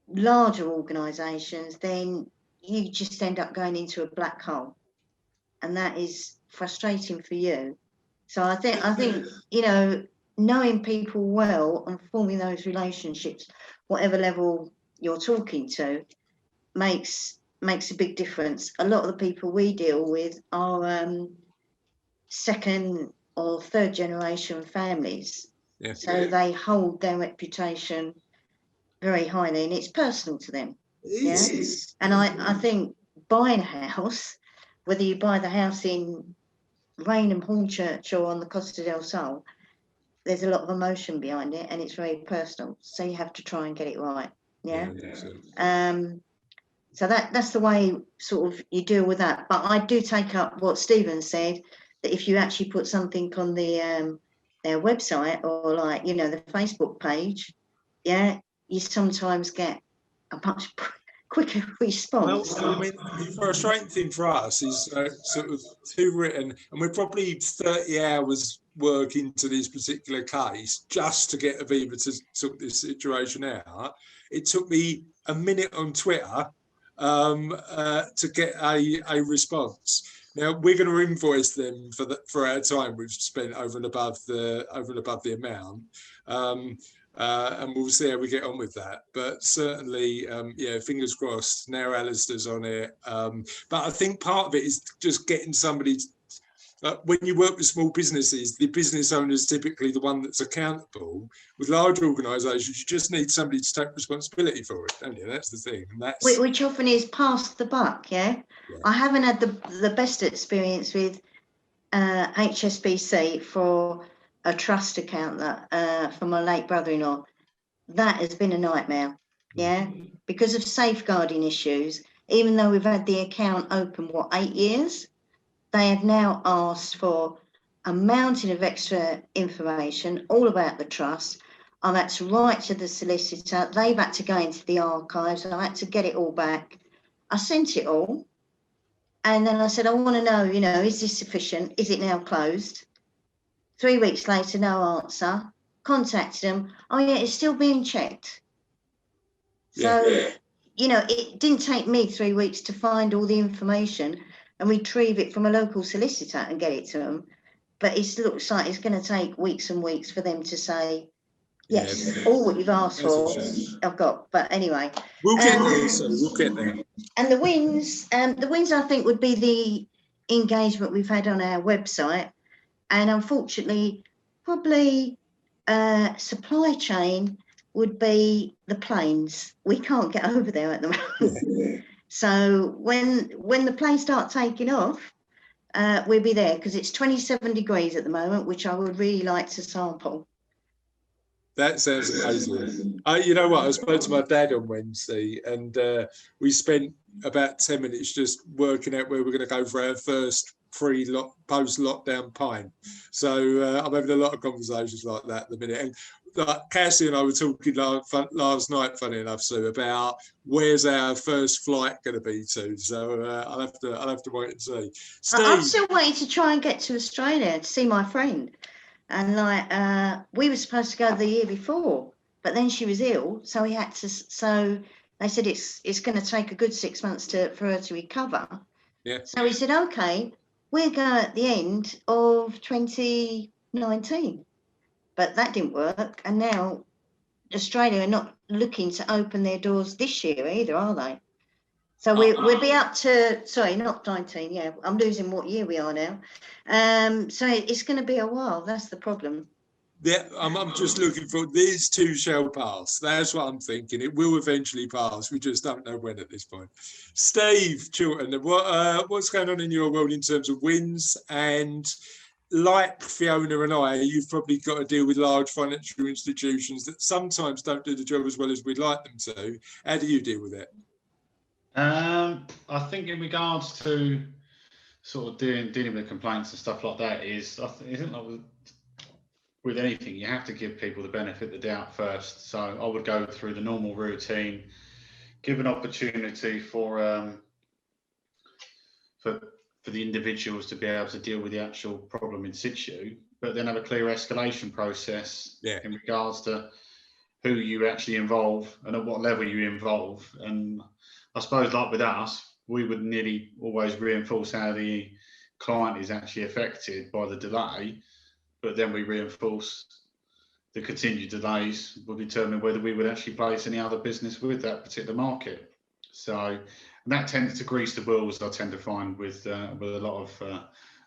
Speaker 7: larger organisations, then you just end up going into a black hole, and that is frustrating for you. So I think knowing people well and forming those relationships, whatever level you're talking to, makes a big difference. A lot of the people we deal with are second or third generation families, so they hold their reputation very highly, and it's personal to them. And I think buying a house, whether you buy the house in Rainham Hornchurch or on the Costa del Sol, there's a lot of emotion behind it, and it's very personal, so you have to try and get it right. So that's the way sort of you deal with that. But I do take up what Stephen said, that if you actually put something on the their website, or the Facebook page, you sometimes get a much quicker response.
Speaker 1: Well, I mean, the frustrating thing for us is sort of too written, and we're probably 30 hours work into this particular case just to get Aviva to sort this situation out. It took me a minute on Twitter to get a response. Now we're going to invoice them for our time we've spent over and above the amount. And we'll see how we get on with that. But certainly, fingers crossed. Now Alistair's on it. But I think part of it is just getting somebody. When you work with small businesses, the business owner is typically the one that's accountable. With larger organisations, you just need somebody to take responsibility for it, don't you? That's the thing. And that's
Speaker 7: which often is pass the buck. I haven't had the best experience with HSBC for a trust account that for my late brother-in-law. That has been a nightmare, because of safeguarding issues. Even though we've had the account open 8 years, they have now asked for a mountain of extra information all about the trust. I've had to write to the solicitor. They've had to go into the archives. I had to get it all back. I sent it all. And then I said, I want to know, you know, is this sufficient? Is it now closed? 3 weeks later, no answer. Contacted them. Oh, yeah, it's still being checked. So, you know, it didn't take me 3 weeks to find all the information and retrieve it from a local solicitor and get it to them. But it looks like it's going to take weeks and weeks for them to say, yes, all what you've asked for, I've got. But anyway.
Speaker 1: We'll get there, so we'll get there.
Speaker 7: And the wins I think would be the engagement we've had on our website. And unfortunately, probably supply chain would be the planes. We can't get over there at the moment. So when the planes start taking off, we'll be there, because it's 27 degrees at the moment, which I would really like to sample.
Speaker 1: That sounds amazing. You know what? I spoke to my dad on Wednesday, and we spent about 10 minutes just working out where we're going to go for our first post-lockdown pint. So I'm having a lot of conversations like that at the minute. And Cassie and I were talking last night, funny enough, Sue, about where's our first flight going to be to. So I'll have to wait and see. Steve.
Speaker 7: I'm still waiting to try and get to Australia to see my friend. And we were supposed to go the year before, but then she was ill, so we had to. So they said it's going to take a good 6 months for her to recover.
Speaker 1: Yeah.
Speaker 7: So we said, okay, we'll go at the end of 2019, but that didn't work. And now Australia are not looking to open their doors this year either, are they? So we'll be up to, sorry, not 19. Yeah, I'm losing what year we are now. So it's going to be a while. That's the problem.
Speaker 1: Yeah, I'm just looking for, these two shall pass. That's what I'm thinking. It will eventually pass. We just don't know when at this point. Steve Chilton, what's going on in your world in terms of wins? And like Fiona and I, you've probably got to deal with large financial institutions that sometimes don't do the job as well as we'd like them to. How do you deal with it?
Speaker 8: I think in regards to sort of dealing with complaints and stuff like that isn't like with anything, you have to give people the benefit of the doubt first. So I would go through the normal routine, give an opportunity for the individuals to be able to deal with the actual problem in situ, but then have a clear escalation process in regards to who you actually involve and at what level you involve. And I suppose, like with us, we would nearly always reinforce how the client is actually affected by the delay, but then we reinforce the continued delays will determine whether we would actually place any other business with that particular market. So that tends to grease the wheels, I tend to find, with a lot of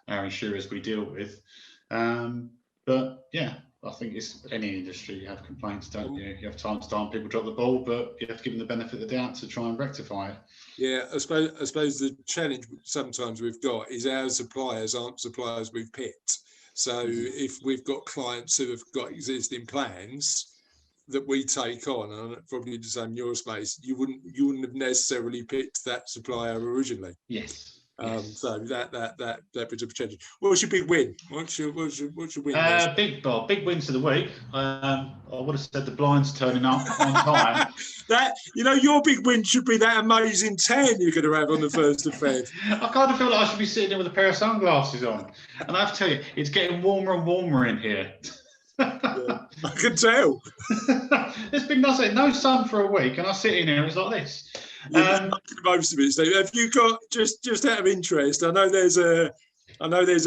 Speaker 8: our insurers we deal with. But yeah, I think it's any industry, you have complaints, don't you? You have time to time people drop the ball, but you have to give them the benefit of the doubt to try and rectify it.
Speaker 1: Yeah, I suppose the challenge sometimes we've got is our suppliers aren't suppliers we've picked. So if we've got clients who have got existing plans that we take on, and probably the same in your space, you wouldn't have necessarily picked that supplier originally.
Speaker 8: Yes.
Speaker 1: So that puts up a challenge. What's your big win? What's your win?
Speaker 8: Big wins of the week. I would have said the blinds turning up on time.
Speaker 1: Your big win should be that amazing tan you're going to have on the 1st of Feb.
Speaker 8: I kind of feel like I should be sitting there with a pair of sunglasses on. And I have to tell you, it's getting warmer and warmer in here.
Speaker 1: Yeah, I can tell.
Speaker 8: It's been no sun for a week, and I sit in here and it's like this.
Speaker 1: Most of it, Steve. Have you got just out of interest? I know there's a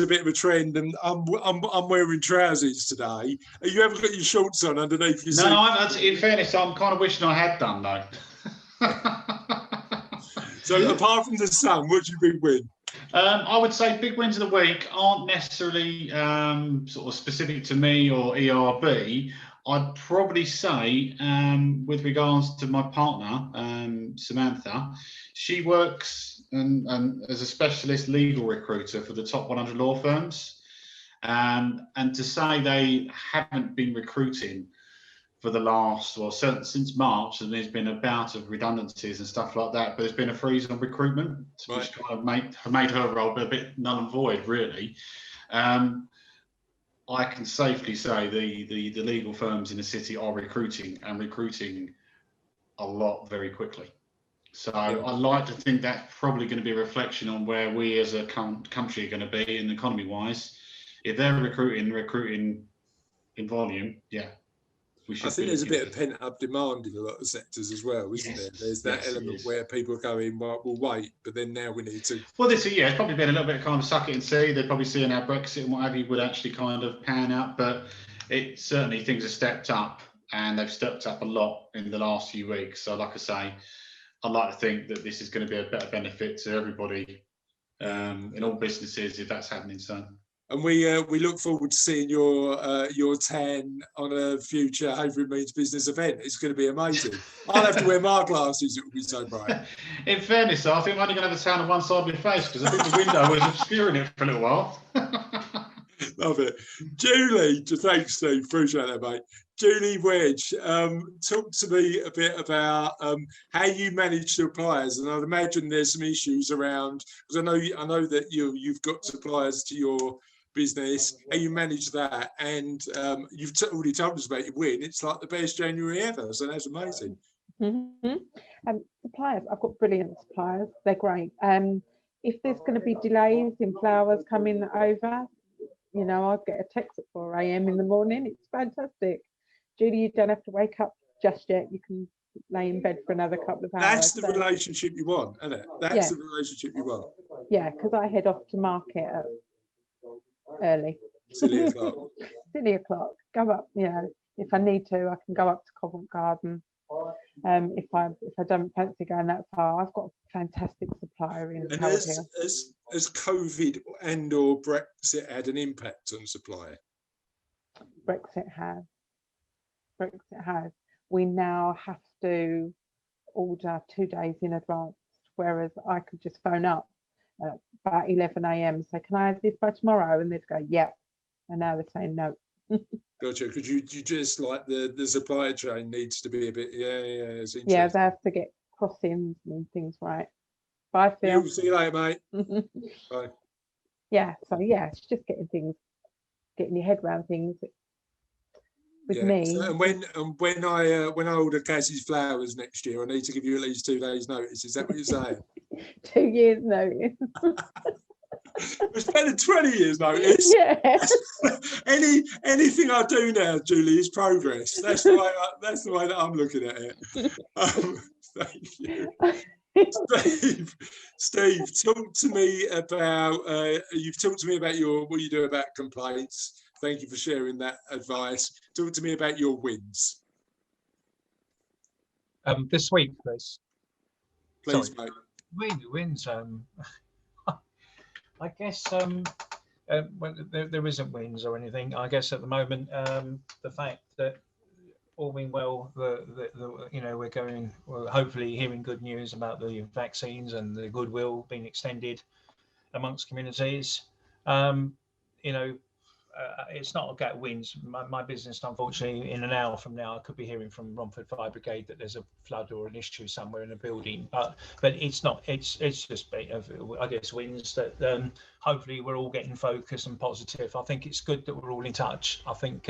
Speaker 1: bit of a trend, and I'm wearing trousers today. Have you ever got your shorts on underneath your suit?
Speaker 8: No, in fairness, I'm kind of wishing I had done though.
Speaker 1: So apart from the sun, what's your big win?
Speaker 8: I would say big wins of the week aren't necessarily sort of specific to me or ERB. I'd probably say, with regards to my partner, Samantha, she works and as a specialist legal recruiter for the top 100 law firms. And to say they haven't been recruiting for the last, since March, and there's been a bout of redundancies and stuff like that, but there's been a freeze on recruitment, which kind of made her role a bit null and void, really. I can safely say the legal firms in the city are recruiting a lot very quickly. So I like to think that's probably going to be a reflection on where we as a country are going to be in economy wise. If they're recruiting in volume, we should.
Speaker 1: I think there's a bit of pent up demand in a lot of sectors as well, isn't there? There's that element where people are going, well, we'll wait, but then now we need to.
Speaker 8: Well, it's probably been a little bit of kind of suck it and see. They're probably seeing how Brexit and what have you would actually kind of pan out, but it certainly things have stepped up, and they've stepped up a lot in the last few weeks. So, like I say, I'd like to think that this is going to be a better benefit to everybody in all businesses if that's happening. So.
Speaker 1: And we look forward to seeing your tan on a future Havering Means Business event. It's going to be amazing. I'll have to wear my glasses. It will be so bright.
Speaker 8: In fairness, I think I'm only going to have a tan on one side of my face because I think the window was obscuring it for a little while.
Speaker 1: Love it. Julie, thanks, Steve. Appreciate that, mate. Julie Wedge, talk to me a bit about how you manage suppliers, and I'd imagine there's some issues around, because I know that you've got suppliers to your business, how you manage that, and you've already told us about your win. It's like the best January ever, so that's amazing.
Speaker 10: Suppliers, I've got brilliant suppliers. They're great. If there's going to be delays in flowers coming over, you know, I'll get a text at 4 a.m. in the morning. It's fantastic. Julie, you don't have to wake up just yet. You can lay in bed for another couple of hours.
Speaker 1: That's the relationship you want, isn't it? That's the relationship you want.
Speaker 10: Yeah, because I head off to market early.
Speaker 1: Silly o'clock.
Speaker 10: Silly o'clock. Go up, you know, if I need to, I can go up to Covent Garden. If I don't fancy going that far, I've got a fantastic supplier in.
Speaker 1: And has COVID and or Brexit had an impact on supply?
Speaker 10: Brexit has. We now have to order 2 days in advance, whereas I could just phone up at about 11 a.m. say, can I have this by tomorrow? And they'd go, yeah. And now they're saying no.
Speaker 1: Gotcha. Because you just like the supply chain needs to be a bit, it's interesting.
Speaker 10: Yeah, they have to get crossings and things right. Bye, Phil.
Speaker 1: See you later, mate. Bye.
Speaker 10: Yeah, so yeah, it's just getting your head around things. With me.
Speaker 1: So, and when I order Cassie's flowers next year, I need to give you at least 2 days' notice. Is that what you're saying?
Speaker 10: 2 years notice.
Speaker 1: It's better than 20 years notice.
Speaker 10: Yeah.
Speaker 1: Anything I do now, Julie, is progress. That's the way that I'm looking at it. Thank you. Steve, talk to me about you've talked to me about what you do about complaints. Thank you for sharing that advice. Talk to me about your wins.
Speaker 11: This week, Chris.
Speaker 1: Please, mate.
Speaker 11: Wins. I guess well, there isn't wins or anything. I guess at the moment, the fact that all being well, you know, we're hopefully hearing good news about the vaccines and the goodwill being extended amongst communities. You know, it's not about wins. My business, unfortunately, in an hour from now, I could be hearing from Romford Fire Brigade that there's a flood or an issue somewhere in a building. But it's not. It's just, I guess, wins that hopefully we're all getting focused and positive. I think it's good that we're all in touch. I think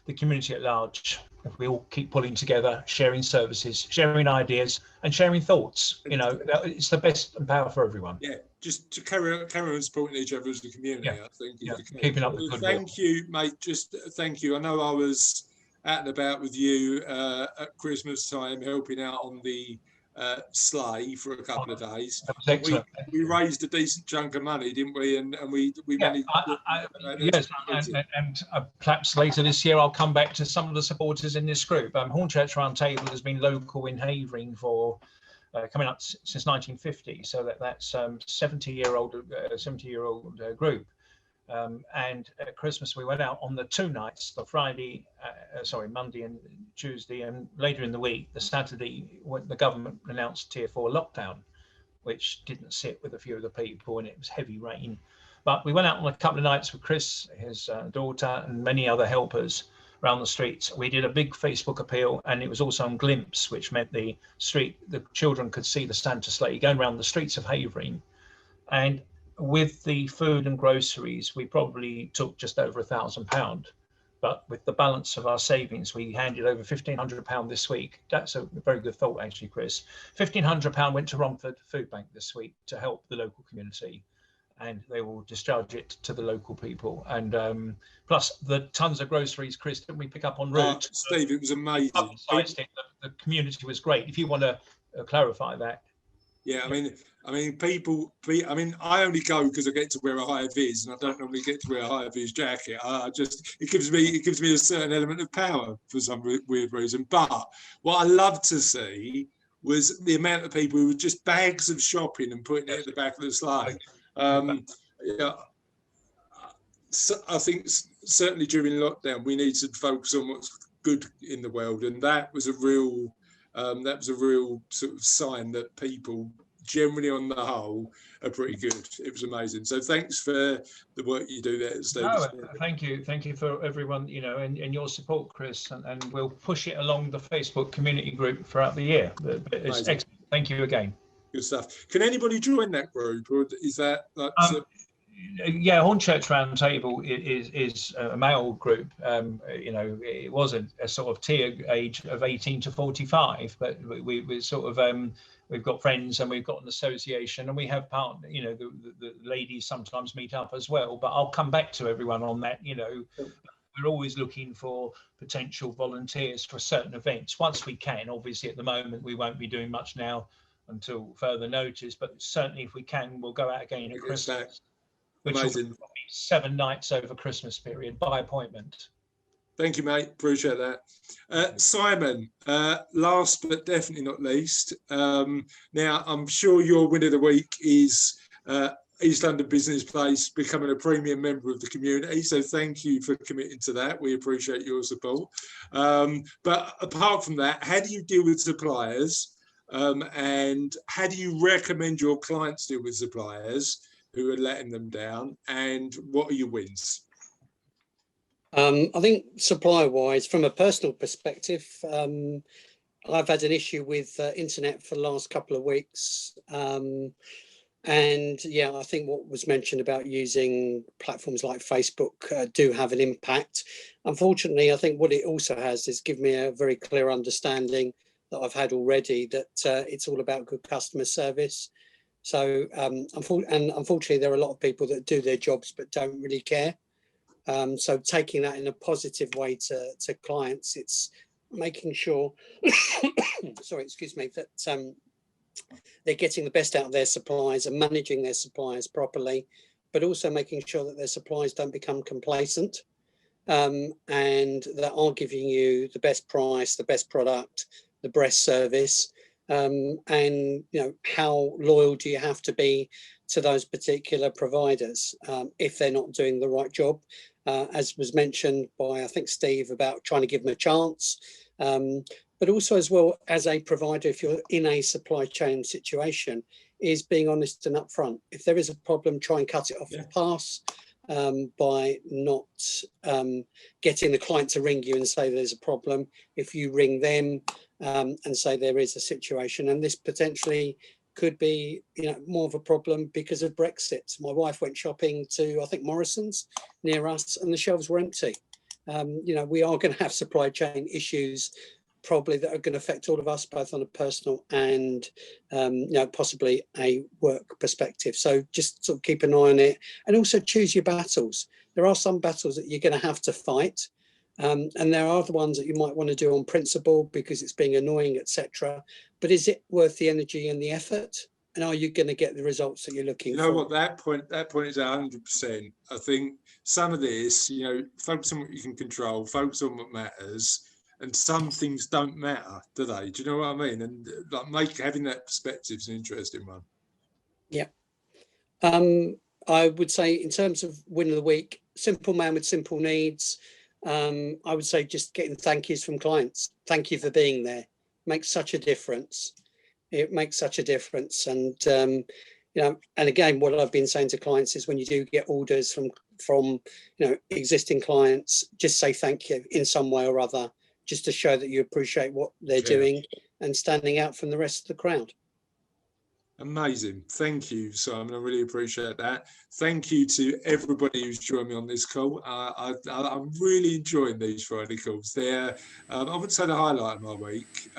Speaker 11: the community at large, if we all keep pulling together, sharing services, sharing ideas, and sharing thoughts, you know, it's the best and power for everyone.
Speaker 1: Yeah, just to carry on supporting each other as a community, I think.
Speaker 11: Keeping up the good work.
Speaker 1: Thank you, mate. Just thank you. I know I was out and about with you at Christmas time, helping out on the sleigh for a couple of days. We raised a decent chunk of money, didn't we? And we managed.
Speaker 11: Yes, and perhaps later this year I'll come back to some of the supporters in this group. Hornchurch Round Table has been local in Havering for coming up since 1950, so that's 70-year-old group. And at Christmas we went out on the 2 nights, the Monday and Tuesday, and later in the week, the Saturday, when the government announced Tier 4 lockdown, which didn't sit with a few of the people, and it was heavy rain. But we went out on a couple of nights with Chris, his daughter, and many other helpers around the streets. We did a big Facebook appeal, and it was also on Glimpse, which meant the children could see the Santa sleigh going around the streets of Havering. And with the food and groceries, we probably took just over £1,000. But with the balance of our savings, we handed over £1,500 this week. That's a very good thought, actually, Chris. £1,500 went to Romford Food Bank this week to help the local community, and they will discharge it to the local people. And plus the tons of groceries, Chris, that we pick up en route.
Speaker 1: Steve, it was amazing.
Speaker 11: The community was great. If you want to clarify that.
Speaker 1: Yeah, I mean, people. I mean, I only go because I get to wear a high vis, and I don't normally get to wear a high vis jacket. It gives me a certain element of power for some weird reason. But what I love to see was the amount of people who were just bags of shopping and putting it at the back of the sleigh. Yeah, so I think certainly during lockdown we need to focus on what's good in the world, and that was a real sort of sign that people generally on the whole are pretty good. It was amazing. So thanks for the work you do there, Steve.
Speaker 11: No, thank you for everyone, and your support, Chris, and we'll push it along the Facebook community group throughout the year. It's excellent. Thank you again.
Speaker 1: Good stuff. Can anybody join that group, or is that like
Speaker 11: yeah, Hornchurch Round Table is a male group. It was a sort of tier age of 18 to 45, but we sort of we've got friends and we've got an association, and we have the ladies sometimes meet up as well. But I'll come back to everyone on that. We're always looking for potential volunteers for certain events once we can. Obviously, at the moment we won't be doing much now until further notice, but certainly if we can, we'll go out again at Christmas. Which will be 7 nights over Christmas period by appointment.
Speaker 1: Thank you, mate. Appreciate that. Simon, last but definitely not least. Now, I'm sure your win of the week is East London Business Place becoming a premium member of the community. So thank you for committing to that. We appreciate your support. But apart from that, how do you deal with suppliers? And how do you recommend your clients deal with suppliers who are letting them down, and what are your wins?
Speaker 3: I think supply-wise, from a personal perspective, I've had an issue with internet for the last couple of weeks. And yeah, I think what was mentioned about using platforms like Facebook do have an impact. Unfortunately, I think what it also has is given me a very clear understanding that I've had already that it's all about good customer service. So unfortunately, there are a lot of people that do their jobs but don't really care. So taking that in a positive way to clients, it's making sure, sorry, excuse me, that they're getting the best out of their suppliers and managing their suppliers properly, but also making sure that their suppliers don't become complacent and that are giving you the best price, the best product, the best service. And how loyal do you have to be to those particular providers if they're not doing the right job, as was mentioned by I think Steve about trying to give them a chance, but also as well as a provider, if you're in a supply chain situation, is being honest and upfront. If there is a problem, try and cut it off the pass by not getting the client to ring you and say there's a problem. If you ring them and say there is a situation, and this potentially could be more of a problem because of Brexit. My wife went shopping to I think Morrison's near us and the shelves were empty. We are going to have supply chain issues probably that are going to affect all of us both on a personal and possibly a work perspective. So just sort of keep an eye on it and also choose your battles. There are some battles that you're going to have to fight. And there are the ones that you might want to do on principle because it's being annoying, etc. But is it worth the energy and the effort? And are you going to get the results that you're looking for?
Speaker 1: What, that point is 100%. I think some of this, focus on what you can control, focus on what matters, and some things don't matter, do they? Do you know what I mean? And having that perspective is an interesting one.
Speaker 3: Yeah. I would say in terms of win of the week, simple man with simple needs. I would say just getting thank yous from clients. Thank you for being there. Makes such a difference. It makes such a difference. And and again, what I've been saying to clients is when you do get orders from existing clients, just say thank you in some way or other, just to show that you appreciate what they're doing and standing out from the rest of the crowd.
Speaker 1: Amazing. Thank you, Simon. I really appreciate that. Thank you to everybody who's joined me on this call. I'm really enjoying these Friday calls. They're, I wouldn't say the highlight of my week,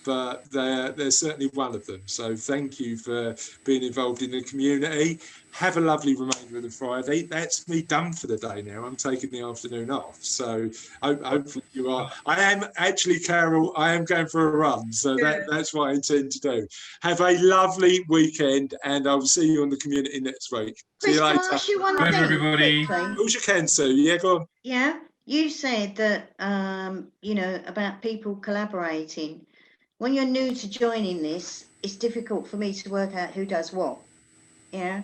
Speaker 1: but they're certainly one of them. So thank you for being involved in the community. Have a lovely remainder of the Friday. That's me done for the day now. I'm taking the afternoon off. So hopefully you are. I am actually, Carol, I am going for a run. So that's what I intend to do. Have a lovely weekend, and I'll see you on the community next week. See
Speaker 7: Chris,
Speaker 1: you
Speaker 7: can
Speaker 1: later.
Speaker 7: I ask you one
Speaker 2: Bye,
Speaker 7: thing
Speaker 2: everybody.
Speaker 7: quickly?
Speaker 1: Of course you can, Sue. Yeah, go on.
Speaker 7: Yeah, you said that, you know, about people collaborating. When you're new to joining this, it's difficult for me to work out who does what. Yeah.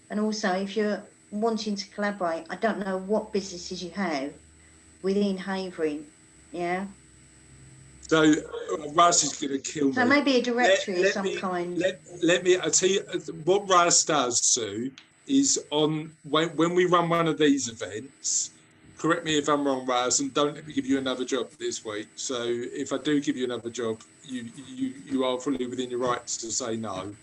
Speaker 7: And also, if you're wanting to collaborate, I don't know what businesses you have within Havering. Yeah.
Speaker 1: So Russ is going to kill me.
Speaker 7: So maybe a directory of some
Speaker 1: me,
Speaker 7: kind.
Speaker 1: Let me, I'll tell you what Russ does, Sue, is on when we run one of these events, correct me if I'm wrong, Russ, and don't let me give you another job this week. So if I do give you another job, you are fully within your rights to say no.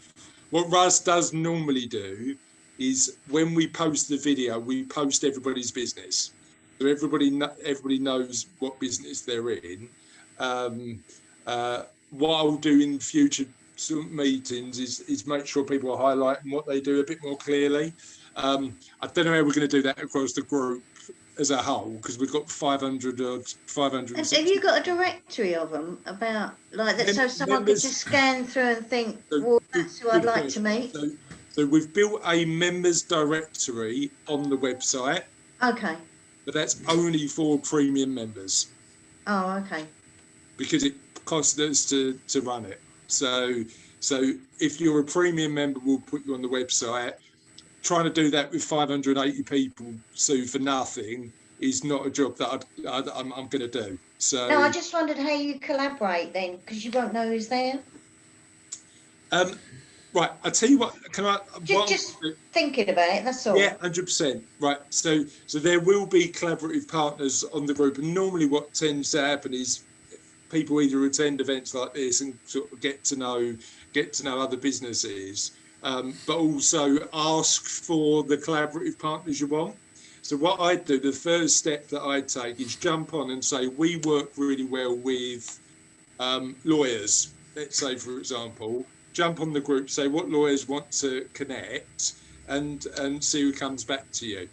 Speaker 1: What Russ does normally do is when we post the video, we post everybody's business. So everybody knows what business they're in. What I'll do in future meetings is make sure people are highlighting what they do a bit more clearly. I don't know how we're going to do that across the group as a whole, because we've got 500 or 500.
Speaker 7: And have you got a directory of them about like that, so someone could just scan through and think, well, that's who I'd like to meet?
Speaker 1: So we've built a members directory on the website.
Speaker 7: Okay.
Speaker 1: But that's only for premium members.
Speaker 7: Oh, okay.
Speaker 1: Because it costs us to run it. So if you're a premium member, we'll put you on the website. Trying to do that with 580 people, Sue, for nothing is not a job that I'm going to do. So
Speaker 7: no, I just wondered how you collaborate then, because you won't know who's there.
Speaker 1: Right, I'll tell you what. Can I?
Speaker 7: Just thinking about it. That's all.
Speaker 1: Yeah, 100%. Right. So there will be collaborative partners on the group, and normally what tends to happen is people either attend events like this and sort of get to know other businesses, but also ask for the collaborative partners you want. So what I do, the first step that I take is jump on and say, we work really well with lawyers, let's say, for example. Jump on the group, say what lawyers want to connect, and see who comes back to you.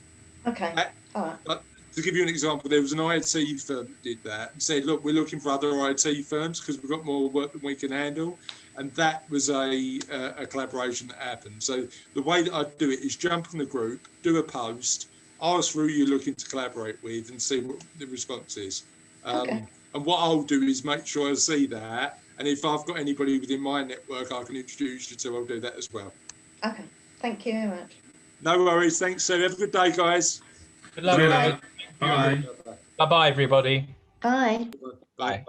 Speaker 7: Okay. All right.
Speaker 1: But to give you an example, there was an IT firm that did that and said, look, we're looking for other IT firms because we've got more work than we can handle. And that was a collaboration that happened. So the way that I do it is jump on the group, do a post, ask who you're looking to collaborate with, and see what the response is.
Speaker 7: Okay.
Speaker 1: And what I'll do is make sure I see that. And if I've got anybody within my network I can introduce you to, I'll do that as well.
Speaker 7: Okay. Thank you very much.
Speaker 1: No worries. Thanks, Sue. Have a good day, guys.
Speaker 11: Good luck.
Speaker 2: Bye.
Speaker 11: Bye-bye, everybody.
Speaker 7: Bye.
Speaker 1: Bye.